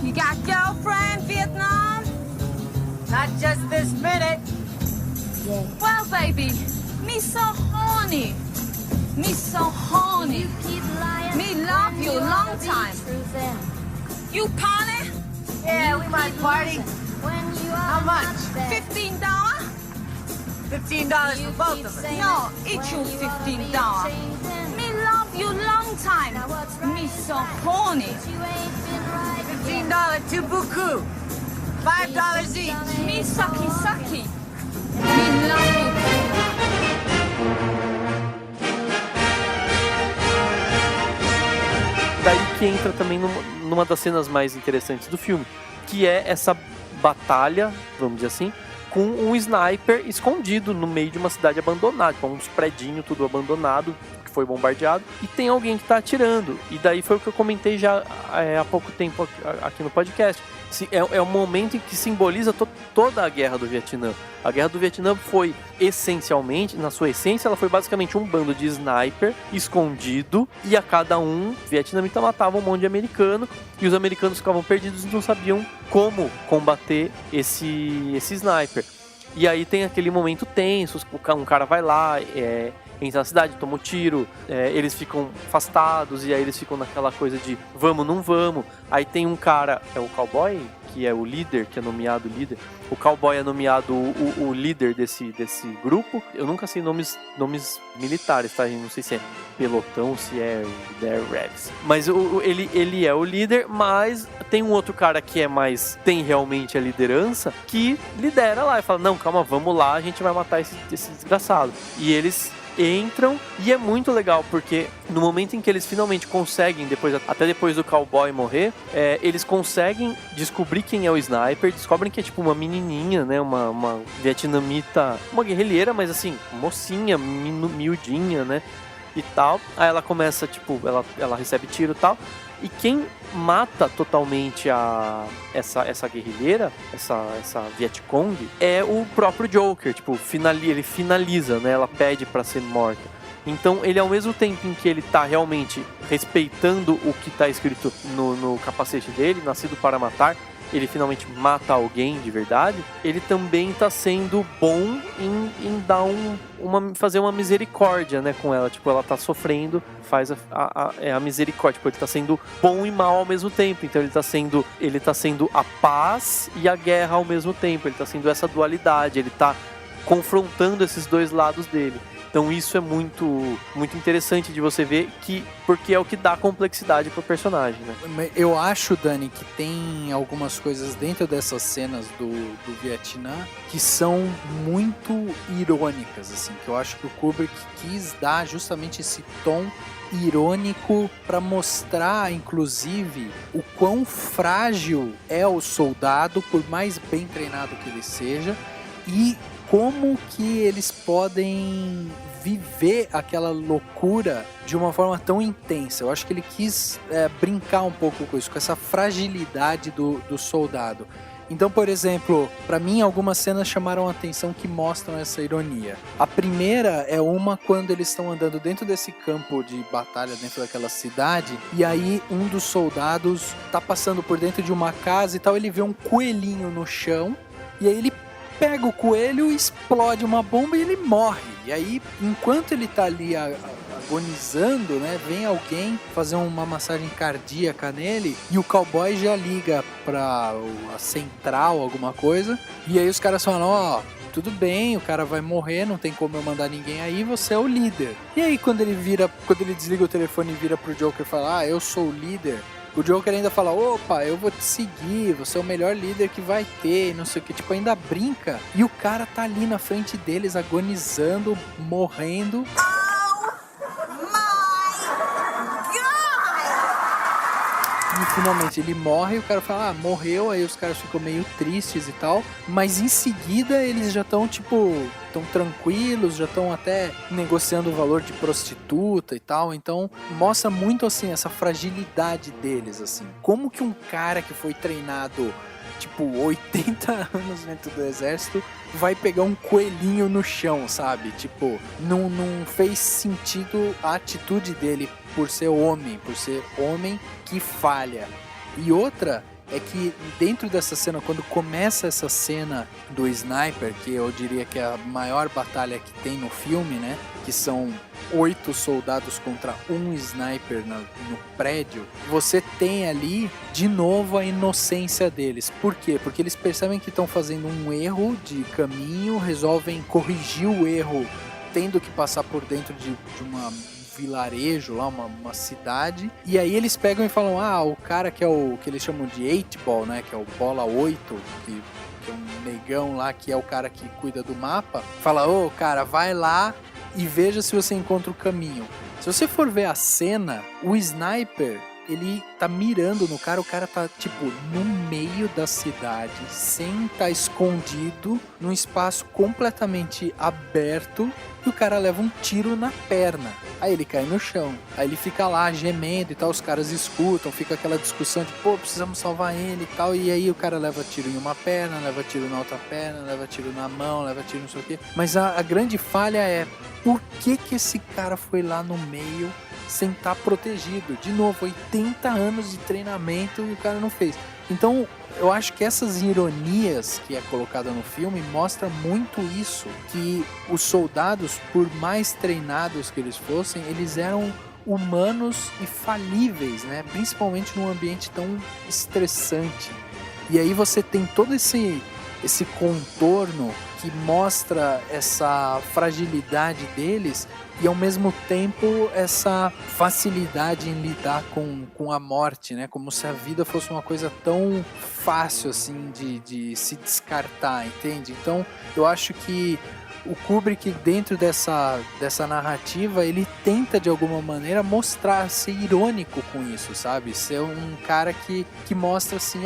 You got girlfriend, Vietnam? Not just this minute. Yeah. Well, baby, me so horny. Me so horny. Me love you long time. You party? Yeah, we might party. How much? $15? $15 for both of us. No, each you $15. Me love you long time. Me so horny. $15 too beaucoup. $5 each. Me sucky sucky. Me love you. Daí que entra também numa das cenas mais interessantes do filme, que é essa batalha, vamos dizer assim, com um sniper escondido no meio de uma cidade abandonada, com uns predinhos tudo abandonado, que foi bombardeado, e tem alguém que tá atirando. E daí foi o que eu comentei já há pouco tempo aqui no podcast. É um momento em que simboliza toda a guerra do Vietnã. A guerra do Vietnã foi essencialmente, na sua essência, ela foi basicamente um bando de sniper escondido, e a cada vietnamita matava um monte de americano, e os americanos ficavam perdidos e não sabiam como combater esse sniper. E aí tem aquele momento tenso, um cara vai lá, entra na cidade, toma um tiro, eles ficam afastados, e aí eles ficam naquela coisa de vamos, não vamos. Aí tem um cara, é o cowboy, que é o líder, que é nomeado líder. O cowboy é nomeado o líder desse grupo. Eu nunca sei nomes militares, tá? Eu não sei se é pelotão, se é Dare Revs. Mas ele é o líder, mas tem um outro cara que tem realmente a liderança, que lidera lá e fala, não, calma, vamos lá, a gente vai matar esse desgraçado. E eles entram, e é muito legal, porque no momento em que eles finalmente conseguem, até depois do cowboy morrer, eles conseguem descobrir quem é o sniper, descobrem que é tipo uma menininha, né, uma vietnamita, uma guerrilheira, mas assim, mocinha, miudinha, né, e tal. Aí ela começa, tipo, ela recebe tiro e tal, e quem mata totalmente essa guerrilheira, essa Vietcong, é o próprio Joker. Tipo, ele finaliza, né? Ela pede pra ser morta. Então ele, ao mesmo tempo em que ele tá realmente respeitando o que tá escrito no capacete dele, nascido para matar, ele finalmente mata alguém de verdade, ele também tá sendo bom em dar fazer uma misericórdia, né, com ela. Tipo, ela tá sofrendo, faz a misericórdia. Tipo, ele tá sendo bom e mal ao mesmo tempo. Então ele tá sendo a paz e a guerra ao mesmo tempo. Ele tá sendo essa dualidade, ele tá confrontando esses dois lados dele. Então isso é muito, muito interessante de você ver, porque é o que dá complexidade pro personagem, né? Eu acho, Dani, que tem algumas coisas dentro dessas cenas do Vietnã que são muito irônicas, assim, que eu acho que o Kubrick quis dar justamente esse tom irônico para mostrar, inclusive, o quão frágil é o soldado, por mais bem treinado que ele seja, e como que eles podem viver aquela loucura de uma forma tão intensa. Eu acho que ele quis brincar um pouco com isso, com essa fragilidade do soldado. Então, por exemplo, para mim algumas cenas chamaram a atenção que mostram essa ironia. A primeira é uma quando eles estão andando dentro desse campo de batalha, dentro daquela cidade, e aí um dos soldados tá passando por dentro de uma casa e tal, ele vê um coelhinho no chão, e aí ele pega o coelho, explode uma bomba e ele morre. E aí, enquanto ele tá ali agonizando, né, vem alguém fazer uma massagem cardíaca nele e o cowboy já liga pra a central, alguma coisa. E aí os caras falam, ó, tudo bem, o cara vai morrer, não tem como eu mandar ninguém aí, você é o líder. E aí quando ele desliga o telefone e vira pro Joker e fala, eu sou o líder, o Joker ainda fala, opa, eu vou te seguir, você é o melhor líder que vai ter, não sei o que, tipo, ainda brinca. E o cara tá ali na frente deles, agonizando, morrendo. E finalmente ele morre e o cara fala, morreu, aí os caras ficam meio tristes e tal, mas em seguida eles já estão, tipo, tão tranquilos, já estão até negociando o valor de prostituta e tal, então mostra muito, assim, essa fragilidade deles, assim, como que um cara que foi treinado, tipo, 80 anos dentro do exército, vai pegar um coelhinho no chão, sabe? Tipo, não fez sentido a atitude dele por ser homem que falha. E outra é que dentro dessa cena, quando começa essa cena do sniper, que eu diria que é a maior batalha que tem no filme, né? Que são 8 soldados contra um sniper no prédio, você tem ali de novo a inocência deles. Por quê? Porque eles percebem que estão fazendo um erro de caminho, resolvem corrigir o erro tendo que passar por dentro de uma vilarejo lá, uma cidade, e aí eles pegam e falam, o cara que é o que eles chamam de 8-ball, né, que é o bola 8, que é um negão lá, que é o cara que cuida do mapa, fala, cara, vai lá e veja se você encontra o caminho. Se você for ver a cena, o sniper, ele tá mirando no cara, o cara tá, tipo, no meio da cidade, sem estar escondido, num espaço completamente aberto, e o cara leva um tiro na perna. Aí ele cai no chão, aí ele fica lá gemendo e tal, os caras escutam, fica aquela discussão de, precisamos salvar ele e tal, e aí o cara leva tiro em uma perna, leva tiro na outra perna, leva tiro na mão, leva tiro não sei o quê. Mas a grande falha é, por que esse cara foi lá no meio sem estar protegido? De novo, 80 anos de treinamento e o cara não fez. Então, eu acho que essas ironias que é colocada no filme mostra muito isso, que os soldados, por mais treinados que eles fossem, eles eram humanos e falíveis, né? Principalmente num ambiente tão estressante. E aí você tem todo esse contorno que mostra essa fragilidade deles e ao mesmo tempo essa facilidade em lidar com a morte, né? Como se a vida fosse uma coisa tão fácil assim de se descartar, entende? Então eu acho que o Kubrick, dentro dessa narrativa, ele tenta de alguma maneira mostrar, ser irônico com isso, sabe? Ser um cara que mostra assim,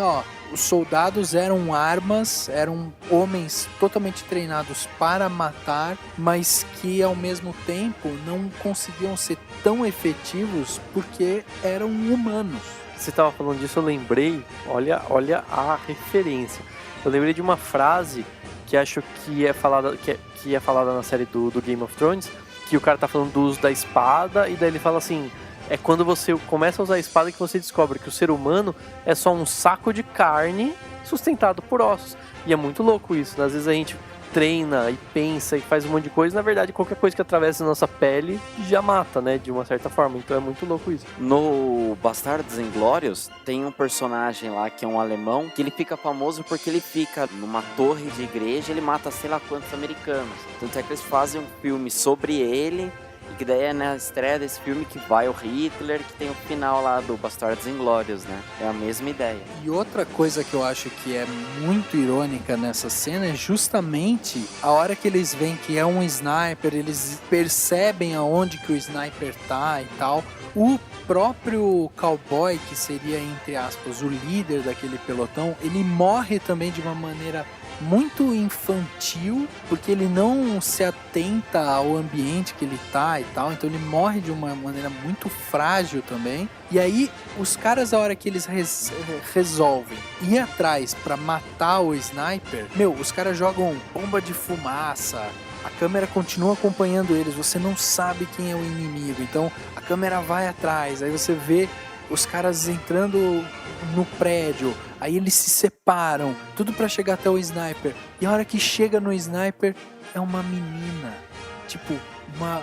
os soldados eram armas, eram homens totalmente treinados para matar, mas que ao mesmo tempo não conseguiam ser tão efetivos porque eram humanos. Você estava falando disso, eu lembrei, olha a referência. Eu lembrei de uma frase que acho que é falada, que é falada na série do Game of Thrones, que o cara tá falando do uso da espada, e daí ele fala assim, é quando você começa a usar a espada que você descobre que o ser humano é só um saco de carne sustentado por ossos. E é muito louco isso, né? Às vezes a gente treina e pensa e faz um monte de coisa, na verdade qualquer coisa que atravessa a nossa pele já mata, né, de uma certa forma, então é muito louco isso. No Bastardos Inglórios tem um personagem lá que é um alemão, que ele fica famoso porque ele fica numa torre de igreja, ele mata sei lá quantos americanos, tanto é que eles fazem um filme sobre ele, e que daí é na estreia desse filme que vai o Hitler, que tem o final lá do Bastardos Inglórios, né? É a mesma ideia. E outra coisa que eu acho que é muito irônica nessa cena é justamente a hora que eles veem que é um sniper, eles percebem aonde que o sniper tá e tal. O próprio cowboy, que seria, entre aspas, o líder daquele pelotão, ele morre também de uma maneira muito infantil, porque ele não se atenta ao ambiente que ele tá e tal, então ele morre de uma maneira muito frágil também. E aí os caras, a hora que eles resolvem ir atrás pra matar o sniper, os caras jogam bomba de fumaça, a câmera continua acompanhando eles, você não sabe quem é o inimigo, então a câmera vai atrás, aí você vê os caras entrando no prédio, aí eles se separam, tudo pra chegar até o sniper, e a hora que chega no sniper é uma menina, tipo uma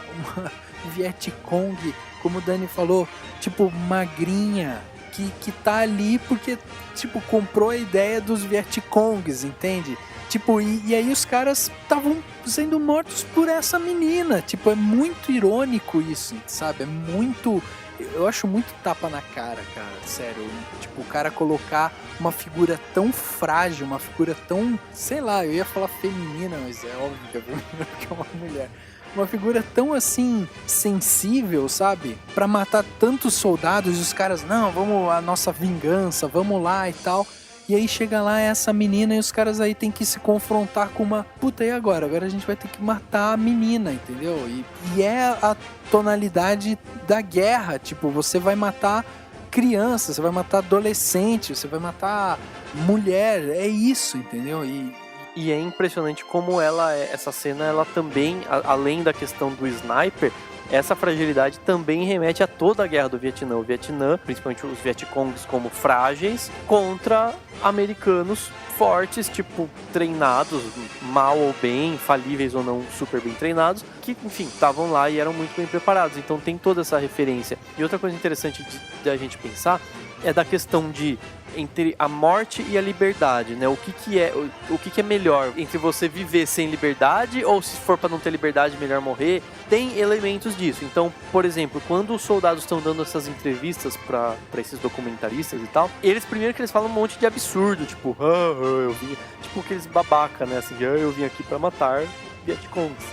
Vietcong, como o Dani falou, tipo magrinha, que tá ali porque tipo comprou a ideia dos Vietcongs, entende? Tipo, e aí os caras estavam sendo mortos por essa menina, tipo, é muito irônico isso, sabe? É muito... Eu acho muito tapa na cara, cara, sério. Tipo, o cara colocar uma figura tão frágil, uma figura tão, sei lá, eu ia falar feminina, mas é óbvio que é feminina porque é uma mulher. Uma figura tão, assim, sensível, sabe? Pra matar tantos soldados e os caras, não, vamos, a nossa vingança, vamos lá e tal. E aí chega lá essa menina e os caras aí tem que se confrontar com uma... Puta, e agora? Agora a gente vai ter que matar a menina, entendeu? E é a tonalidade da guerra. Tipo, você vai matar criança, você vai matar adolescente, você vai matar mulher. É isso, entendeu? E é impressionante como essa cena, ela também, além da questão do sniper, essa fragilidade também remete a toda a guerra do Vietnã. O Vietnã, principalmente os Vietcongs como frágeis, contra americanos fortes, tipo, treinados, mal ou bem, falíveis ou não, super bem treinados, que, enfim, estavam lá e eram muito bem preparados. Então tem toda essa referência. E outra coisa interessante de a gente pensar é da questão de entre a morte e a liberdade, né? O que é melhor entre você viver sem liberdade ou, se for para não ter liberdade, melhor morrer? Tem elementos disso. Então, por exemplo, quando os soldados estão dando essas entrevistas para esses documentaristas e tal, eles primeiro que eles falam um monte de absurdo, tipo, eu vim, tipo aqueles babaca, né? Assim, eu vim aqui para matar Vietcongs.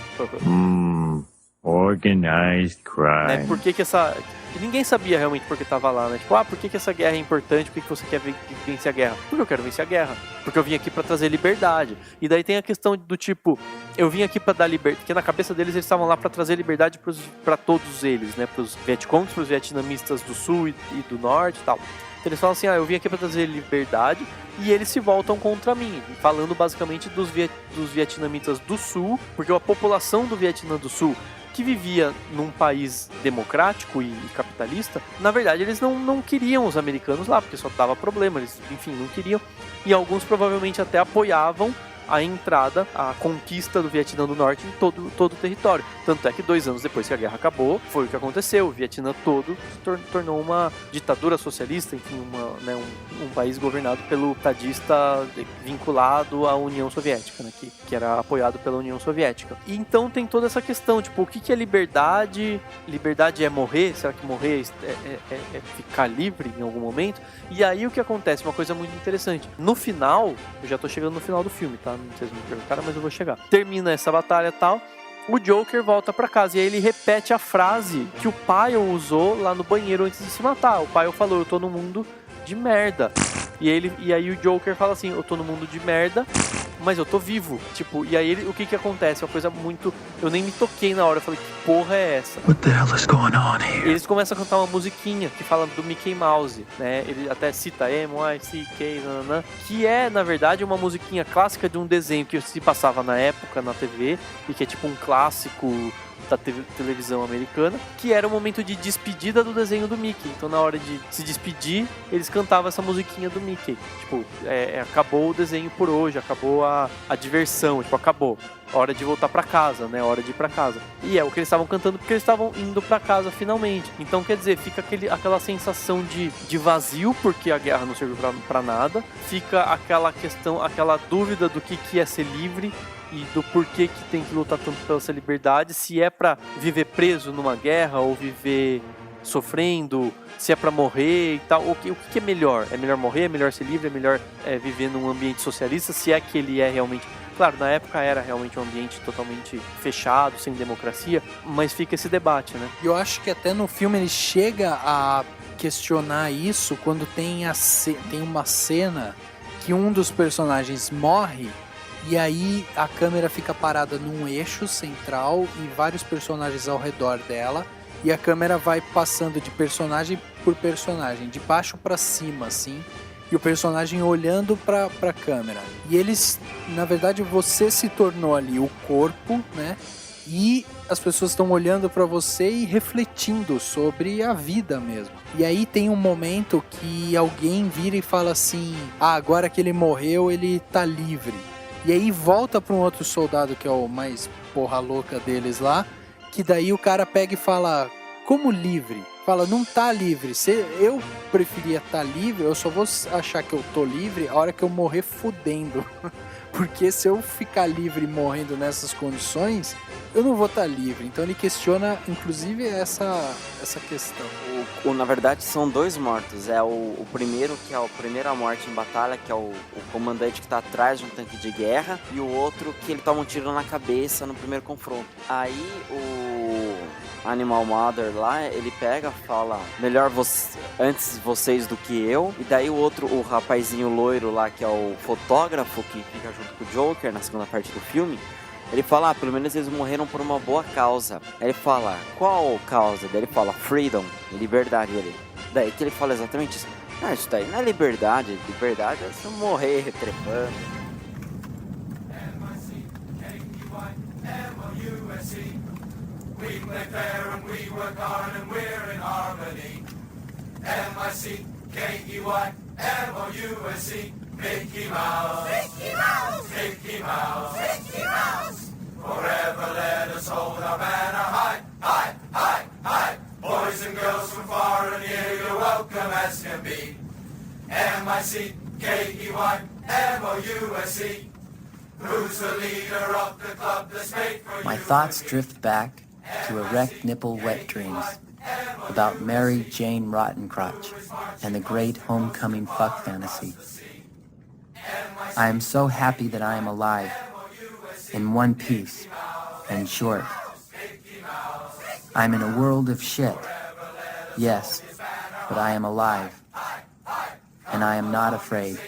Organized crime. Né? Por que essa... Ninguém sabia realmente por que tava lá, né? Tipo, por que essa guerra é importante? Por que você quer vencer a guerra? Porque eu quero vencer a guerra. Porque eu vim aqui pra trazer liberdade. E daí tem a questão do tipo, eu vim aqui pra dar liberdade, porque na cabeça deles eles estavam lá pra trazer liberdade pra todos eles, né? Pros Vietcongs, pros vietnamistas do sul e do norte e tal. Então eles falam assim, eu vim aqui pra trazer liberdade, e eles se voltam contra mim, falando basicamente dos vietnamitas do sul, porque a população do Vietnã do Sul, que vivia num país democrático e capitalista, na verdade eles não queriam os americanos lá, porque só dava problema, eles, enfim, não queriam, e alguns provavelmente até apoiavam a entrada, a conquista do Vietnã do Norte em todo o território. Tanto é que 2 anos depois que a guerra acabou, foi o que aconteceu. O Vietnã todo se tornou uma ditadura socialista, enfim, um país governado pelo estadista vinculado à União Soviética, né, que era apoiado pela União Soviética. E então tem toda essa questão, tipo, o que é liberdade? Liberdade é morrer? Será que morrer é ficar livre em algum momento? E aí o que acontece? Uma coisa muito interessante. No final, eu já tô chegando no final do filme, tá? Não sei se me perguntaram, mas eu vou chegar. Termina essa batalha e tal, o Joker volta pra casa e aí ele repete a frase que o Pyle usou lá no banheiro antes de se matar. O Pyle falou, eu tô no mundo de merda. E aí o Joker fala assim, eu tô no mundo de merda, mas eu tô vivo. Tipo, e aí o que acontece? Uma coisa muito... Eu nem me toquei na hora, eu falei, que porra é essa? What the hell is going on here? Eles começam a cantar uma musiquinha que fala do Mickey Mouse, né? Ele até cita M-Y-C-K, que é, na verdade, uma musiquinha clássica de um desenho que se passava na época na TV e que é tipo um clássico da televisão americana, que era o momento de despedida do desenho do Mickey. Então, na hora de se despedir, eles cantavam essa musiquinha do Mickey. Tipo, acabou o desenho por hoje, acabou a diversão, tipo, acabou. Hora de voltar pra casa, né? Hora de ir pra casa. E é o que eles estavam cantando porque eles estavam indo pra casa finalmente. Então, quer dizer, fica aquela sensação de vazio, porque a guerra não serviu pra nada. Fica aquela questão, aquela dúvida do que é ser livre e do porquê que tem que lutar tanto pela sua liberdade. Se é pra viver preso numa guerra ou viver sofrendo, se é pra morrer e tal. O que é melhor? É melhor morrer? É melhor ser livre? É melhor viver num ambiente socialista? Se é que ele é realmente... Claro, na época era realmente um ambiente totalmente fechado, sem democracia, mas fica esse debate, né? E eu acho que até no filme ele chega a questionar isso quando tem uma cena que um dos personagens morre e aí a câmera fica parada num eixo central e vários personagens ao redor dela e a câmera vai passando de personagem por personagem, de baixo pra cima, assim, e o personagem olhando pra câmera. E eles, na verdade, você se tornou ali o corpo, né? E as pessoas estão olhando pra você e refletindo sobre a vida mesmo. E aí tem um momento que alguém vira e fala assim: agora que ele morreu, ele tá livre. E aí volta pra um outro soldado que é o mais porra louca deles lá, que daí o cara pega e fala: como livre? Fala, não tá livre. Eu preferia estar livre, eu só vou achar que eu tô livre a hora que eu morrer fudendo. Porque se eu ficar livre morrendo nessas condições, eu não vou estar livre. Então ele questiona, inclusive, essa questão. Na verdade, são dois mortos. É o primeiro, que é a primeira morte em batalha, que é o comandante que tá atrás de um tanque de guerra, e o outro que ele toma um tiro na cabeça no primeiro confronto. Aí o Animal Mother lá, ele pega, fala, melhor antes vocês do que eu. E daí o rapazinho loiro lá, que é o fotógrafo, que fica junto com o Joker na segunda parte do filme, ele fala, pelo menos eles morreram por uma boa causa. Aí ele fala, qual causa? Daí ele fala, freedom, liberdade dele. Daí que ele fala exatamente isso. Isso daí não é liberdade. Liberdade é você morrer trepando. We play fair and we work hard and we're in harmony. M-I-C-K-E-Y, M-O-U-S-E, Mickey Mouse. Mickey Mouse. Mickey Mouse. Mickey Mouse. Forever let us hold our banner high, high, high, high. Boys and girls from far and near, you're welcome as can be. M-I-C-K-E-Y, M-O-U-S-E. Who's the leader of the club that's made for you? My thoughts drift back to erect nipple wet dreams about Mary Jane Rottencrotch and the great homecoming fuck fantasy. I am so happy that I am alive, in one piece, and short. I'm in a world of shit, yes, but I am alive, and I am not afraid.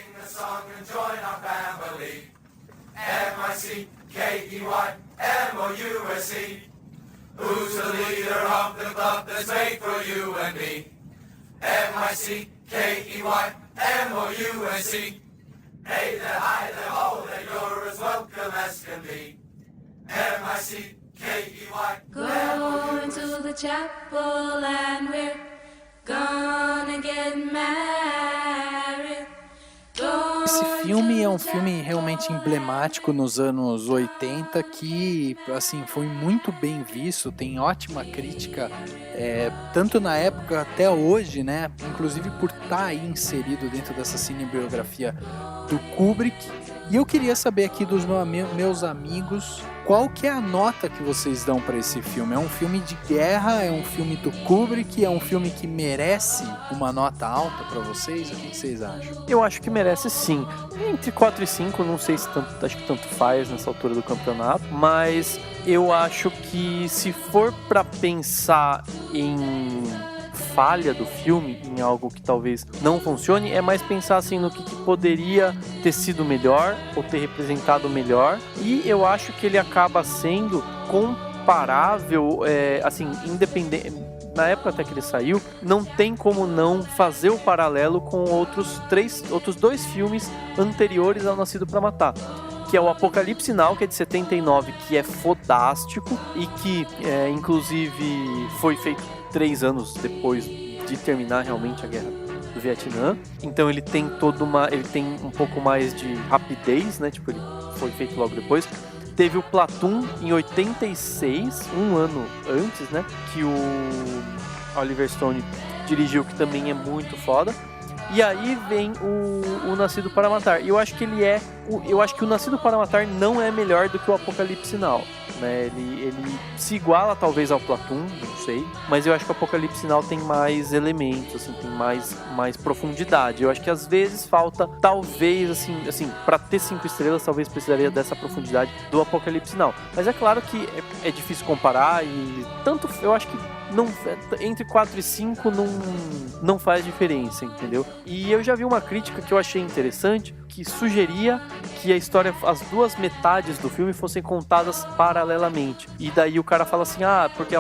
M-I-C-K-E-Y, M-O-U-S-E. Who's the leader of the club that's made for you and me? M-I-C-K-E-Y, M-O-U-S-E. Hey there, hi there, ho there, you're as welcome as can be. M-I-C-K-E-Y. Going to the chapel and we're gonna get married. Esse filme é um filme realmente emblemático nos anos 80 que, assim, foi muito bem visto, tem ótima crítica, tanto na época até hoje, né? Inclusive por estar aí inserido dentro dessa cinebiografia do Kubrick. E eu queria saber aqui dos meus amigos, qual que é a nota que vocês dão para esse filme? É um filme de guerra? É um filme do Kubrick? É um filme que merece uma nota alta para vocês? O que vocês acham? Eu acho que merece sim. Entre 4 e 5, não sei se tanto, acho que tanto faz nessa altura do campeonato, mas eu acho que se for para pensar em falha do filme, em algo que talvez não funcione, é mais pensar assim no que poderia ter sido melhor ou ter representado melhor, e eu acho que ele acaba sendo comparável, assim, independente. Na época até que ele saiu, não tem como não fazer o paralelo com outros 2 filmes anteriores ao Nascido para Matar, que é o Apocalipse Now, que é de 79, que é fodástico e que, inclusive, foi feito 3 anos depois de terminar realmente a guerra do Vietnã. Então ele tem ele tem um pouco mais de rapidez, né? Tipo, ele foi feito logo depois. Teve o Platoon em 86, um ano antes, né? Que o Oliver Stone dirigiu, que também é muito foda. E aí vem o Nascido para Matar. E eu acho que eu acho que o Nascido para Matar não é melhor do que o Apocalipse Now, né? Ele se iguala talvez ao Platoon, não sei, mas eu acho que o Apocalipse Now tem mais elementos, assim, tem mais profundidade. Eu acho que às vezes falta, talvez, assim, para ter 5 estrelas, talvez precisaria dessa profundidade do Apocalipse Now. Mas é claro que é difícil comparar e tanto, eu acho que não, entre 4 e 5 não faz diferença, entendeu? E eu já vi uma crítica que eu achei interessante, que sugeria que a história, as duas metades do filme fossem contadas paralelamente. E daí o cara fala assim, porque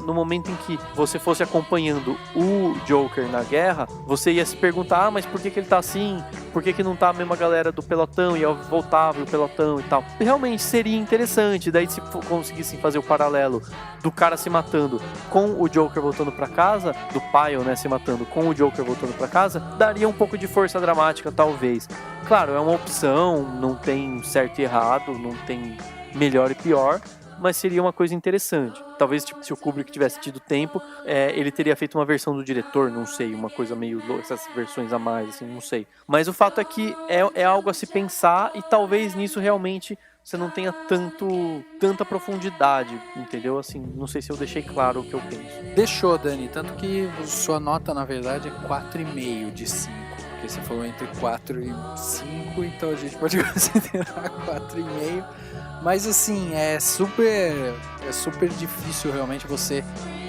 no momento em que você fosse acompanhando o Joker na guerra, você ia se perguntar, mas por que ele tá assim? Por que não tá a mesma galera do pelotão? E voltava o pelotão e tal. E realmente seria interessante, daí se conseguissem fazer o paralelo do cara se matando com o Joker voltando pra casa, do Pyle, né, se matando com o Joker voltando pra casa, daria um pouco de força dramática, talvez. Claro, é uma opção, não tem certo e errado, não tem melhor e pior, mas seria uma coisa interessante. Talvez, tipo, se o Kubrick tivesse tido tempo, ele teria feito uma versão do diretor, não sei, uma coisa meio louca, essas versões a mais, assim, não sei. Mas o fato é que é algo a se pensar e talvez nisso realmente você não tenha tanta profundidade, entendeu? Assim, não sei se eu deixei claro o que eu penso. Deixou, Dani, tanto que sua nota, na verdade, é 4,5 de 5. Porque você falou entre 4 e 5, então a gente pode considerar 4,5. Mas assim, é super difícil realmente você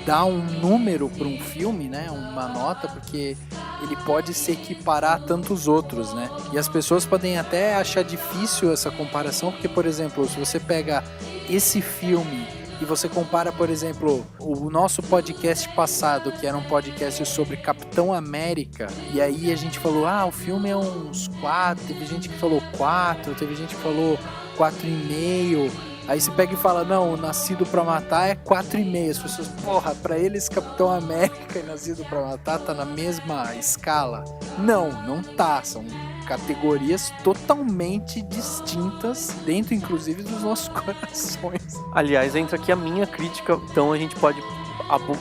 dar um número para um filme, né? Uma nota, porque ele pode se equiparar a tantos outros, né? E as pessoas podem até achar difícil essa comparação, porque, por exemplo, se você pega esse filme e você compara, por exemplo, o nosso podcast passado, que era um podcast sobre Capitão América, e aí a gente falou, o filme é uns 4, teve gente que falou 4, teve gente que falou 4,5, aí você pega e fala, não, o Nascido pra Matar é 4,5, as pessoas, pra eles Capitão América e Nascido pra Matar tá na mesma escala? Não tá, são categorias totalmente distintas dentro, inclusive, dos nossos corações. Aliás, entra aqui a minha crítica, então a gente pode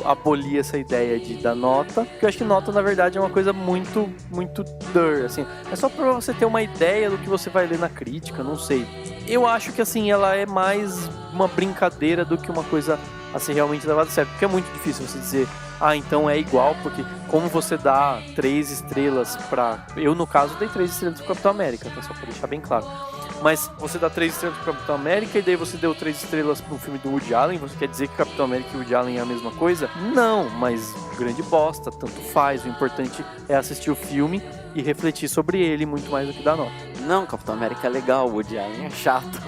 abolir essa ideia da nota, porque eu acho que nota, na verdade, é uma coisa muito assim, é só pra você ter uma ideia do que você vai ler na crítica, não sei. Eu acho que, assim, ela é mais uma brincadeira do que uma coisa a ser realmente levada a sério, porque é muito difícil você dizer, então é igual, porque como você dá 3 estrelas pra... Eu, no caso, dei 3 estrelas pro Capitão América, tá? Só pra deixar bem claro. Mas você dá 3 estrelas pro Capitão América e daí você deu 3 estrelas pro filme do Woody Allen, você quer dizer que Capitão América e Woody Allen é a mesma coisa? Não, mas grande bosta, tanto faz. O importante é assistir o filme e refletir sobre ele muito mais do que dar nota. Não, Capitão América é legal, o Woody Allen é chato.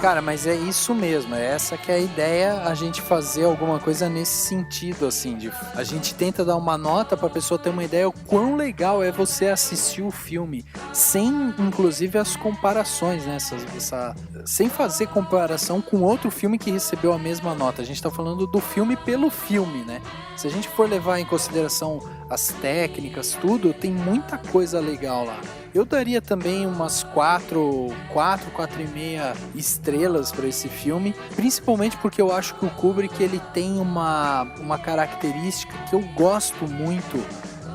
Cara, mas é isso mesmo, é essa que é a ideia, a gente fazer alguma coisa nesse sentido, assim, a gente tenta dar uma nota pra pessoa ter uma ideia o quão legal é você assistir o filme, sem, inclusive, as comparações, né, sem fazer comparação com outro filme que recebeu a mesma nota, a gente tá falando do filme pelo filme, né, se a gente for levar em consideração as técnicas, tudo, tem muita coisa legal lá. Eu daria também umas 4,5 estrelas para esse filme, principalmente porque eu acho que o Kubrick ele tem uma característica que eu gosto muito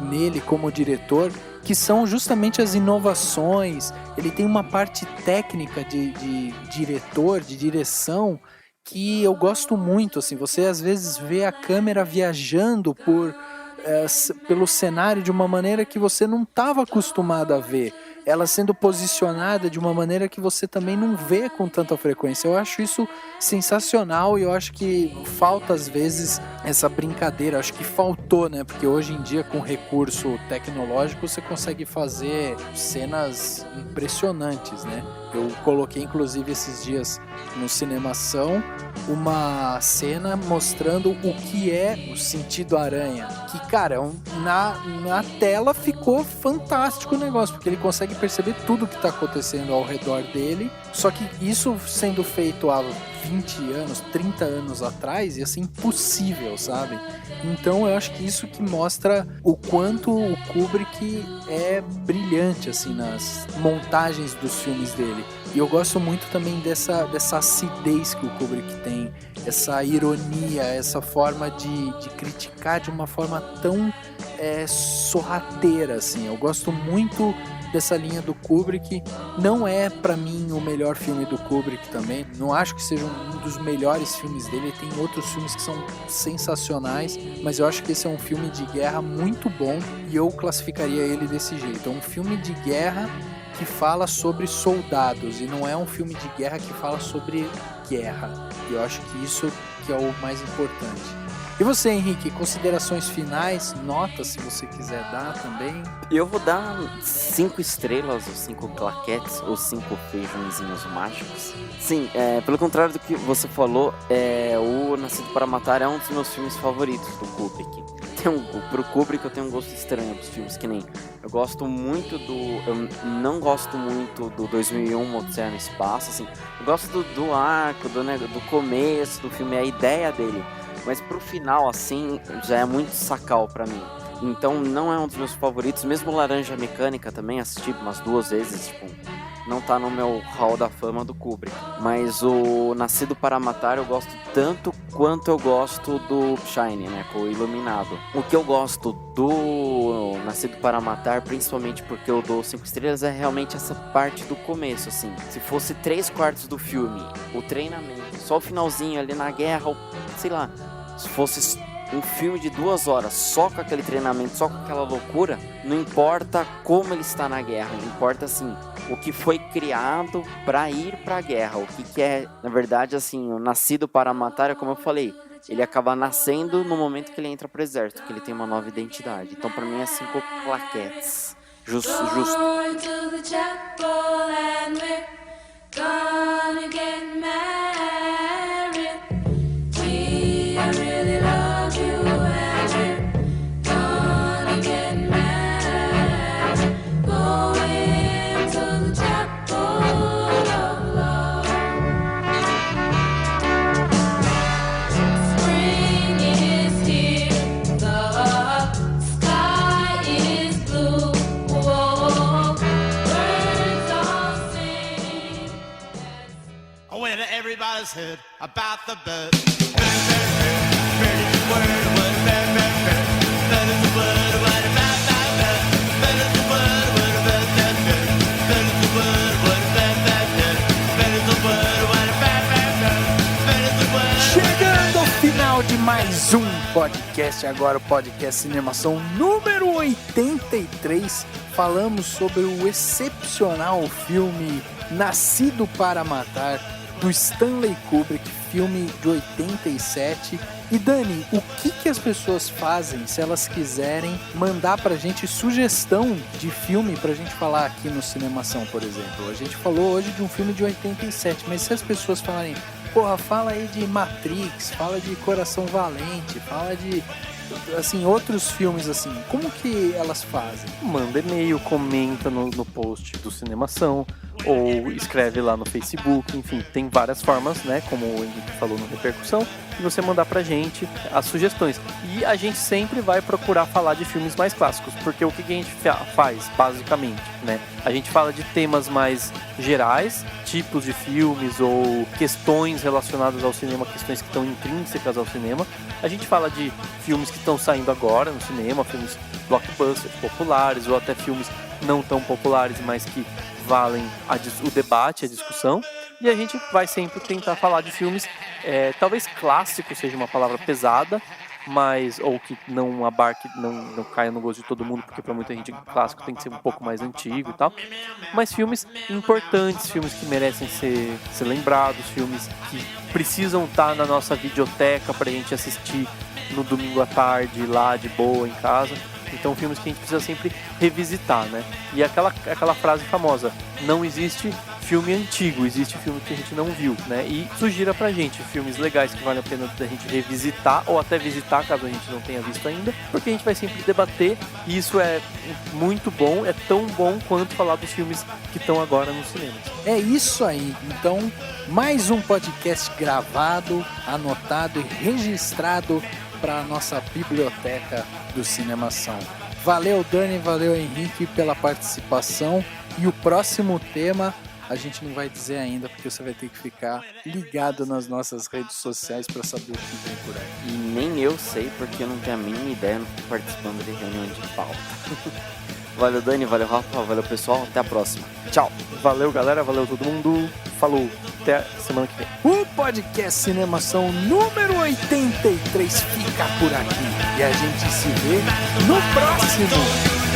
nele como diretor, que são justamente as inovações. Ele tem uma parte técnica de diretor, de direção, que eu gosto muito. Assim, você às vezes vê a câmera viajando pelo cenário de uma maneira que você não estava acostumado a ver, ela sendo posicionada de uma maneira que você também não vê com tanta frequência. Eu acho isso sensacional e eu acho que falta às vezes essa brincadeira, acho que faltou, né? Porque hoje em dia com recurso tecnológico você consegue fazer cenas impressionantes, né? Eu coloquei, inclusive, esses dias no Cinemação uma cena mostrando o que é o sentido aranha. Que, cara, na tela ficou fantástico o negócio, porque ele consegue perceber tudo que tá acontecendo ao redor dele. Só que isso sendo feito há 20 anos, 30 anos atrás, ia ser impossível, sabe? Então eu acho que isso que mostra o quanto o Kubrick é brilhante, assim, nas montagens dos filmes dele. E eu gosto muito também dessa acidez que o Kubrick tem, essa ironia, essa forma de criticar de uma forma tão sorrateira, assim. Eu gosto muito dessa linha do Kubrick. Não é pra mim o melhor filme do Kubrick também, não acho que seja um dos melhores filmes dele, tem outros filmes que são sensacionais, mas eu acho que esse é um filme de guerra muito bom e eu classificaria ele desse jeito. É um filme de guerra que fala sobre soldados e não é um filme de guerra que fala sobre guerra, e eu acho que isso que é o mais importante. E você, Henrique, considerações finais, notas se você quiser dar também? Eu vou dar 5 estrelas, ou 5 claquetes, ou 5 feijõezinhos mágicos. Sim, pelo contrário do que você falou, o Nascido para Matar é um dos meus filmes favoritos do Kubrick. Pro Kubrick eu tenho um gosto estranho dos filmes, que nem... Eu gosto muito eu não gosto muito do 2001, Odisseia no Espaço, assim. Eu gosto do arco, do começo do filme, a ideia dele. Mas pro final, assim, já é muito sacal pra mim. Então não é um dos meus favoritos. Mesmo Laranja Mecânica também assisti umas 2 vezes, tipo, não tá no meu hall da fama do Kubrick. Mas o Nascido para Matar eu gosto tanto quanto eu gosto do Shine, né, com o Iluminado. O que eu gosto do Nascido para Matar, principalmente porque eu dou 5 estrelas, é realmente essa parte do começo, assim. Se fosse 3/4 do filme, o treinamento, só o finalzinho ali na guerra, sei lá, se fosse um filme de 2 horas só com aquele treinamento, só com aquela loucura, não importa como ele está na guerra, importa assim o que foi criado para ir para a guerra, o que é, na verdade, assim, o Nascido para Matar, é como eu falei, ele acaba nascendo no momento que ele entra pro exército, que ele tem uma nova identidade. Então para mim é 5 plaquetes. Justo. Everybody's heard about the bird. Chegando ao final de mais um podcast, agora o podcast Cinemação número 83, falamos sobre o excepcional filme Nascido para Matar, do Stanley Kubrick, filme de 87. E Dani, o que as pessoas fazem se elas quiserem mandar pra gente sugestão de filme pra gente falar aqui no Cinemação, por exemplo? A gente falou hoje de um filme de 87, mas se as pessoas falarem, porra, fala aí de Matrix, fala de Coração Valente, fala de, assim, outros filmes assim, como que elas fazem? Manda e-mail, comenta no post do Cinemação, ou escreve lá no Facebook, enfim, tem várias formas, né, como o Henrique falou no Repercussão, e você mandar pra gente as sugestões. E a gente sempre vai procurar falar de filmes mais clássicos, porque o que a gente faz, basicamente, né, a gente fala de temas mais gerais, tipos de filmes ou questões relacionadas ao cinema, questões que estão intrínsecas ao cinema. A gente fala de filmes que estão saindo agora no cinema, filmes blockbusters populares, ou até filmes não tão populares, mas que valem o debate, a discussão. E a gente vai sempre tentar falar de filmes, talvez clássico seja uma palavra pesada, mas, ou que não abarque, não caia no gosto de todo mundo, porque para muita gente clássico tem que ser um pouco mais antigo e tal, mas filmes importantes, filmes que merecem ser lembrados, filmes que precisam estar na nossa videoteca pra gente assistir no domingo à tarde, lá de boa em casa. Então filmes que a gente precisa sempre revisitar, né? E aquela frase famosa, não existe filme antigo, existe filme que a gente não viu, né? E sugira pra gente filmes legais que vale a pena da gente revisitar ou até visitar caso a gente não tenha visto ainda, porque a gente vai sempre debater e isso é muito bom, é tão bom quanto falar dos filmes que estão agora nos cinemas. É isso aí, então mais um podcast gravado, anotado e registrado para a nossa biblioteca do Cinemação. Valeu Dani, valeu Henrique pela participação e o próximo tema a gente não vai dizer ainda porque você vai ter que ficar ligado nas nossas redes sociais para saber o que vem por aí. E nem eu sei porque eu não tenho a mínima ideia, não tô participando de reunião de pauta. Valeu Dani, valeu Rafa, valeu pessoal, até a próxima. Tchau. Valeu galera, valeu todo mundo, falou, até a semana que vem. O podcast Cinemação número 83 fica por aqui e a gente se vê no próximo.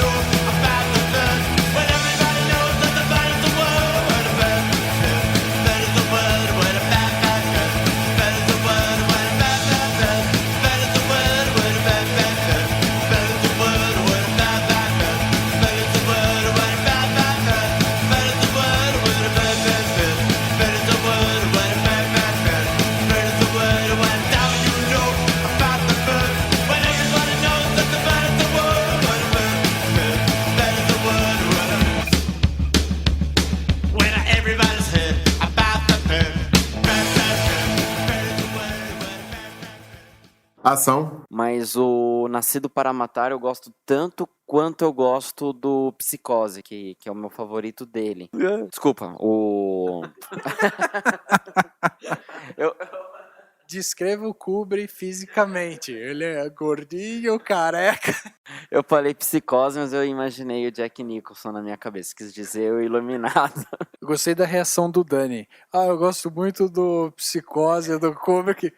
Ação. Mas o Nascido para Matar eu gosto tanto quanto eu gosto do Psicose, que é o meu favorito dele. Desculpa, Descreva o Kubrick fisicamente. Ele é gordinho, careca. Eu falei Psicose, mas eu imaginei o Jack Nicholson na minha cabeça. Quis dizer o Iluminado. Eu gostei da reação do Dani. Eu gosto muito do Psicose, do Kubrick.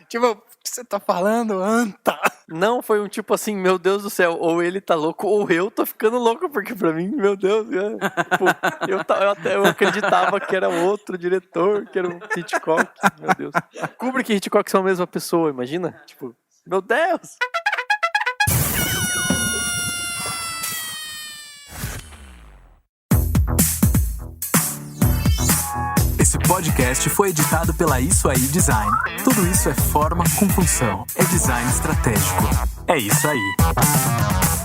Tipo, o que você tá falando, Anta? Não, foi um tipo assim, meu Deus do céu, ou ele tá louco ou eu tô ficando louco, porque pra mim, meu Deus, tipo, eu acreditava que era outro diretor, que era o Hitchcock, meu Deus. Kubrick e Hitchcock são a mesma pessoa, imagina? Tipo, meu Deus! Esse podcast foi editado pela Isso Aí Design. Tudo isso é forma com função. É design estratégico. É isso aí.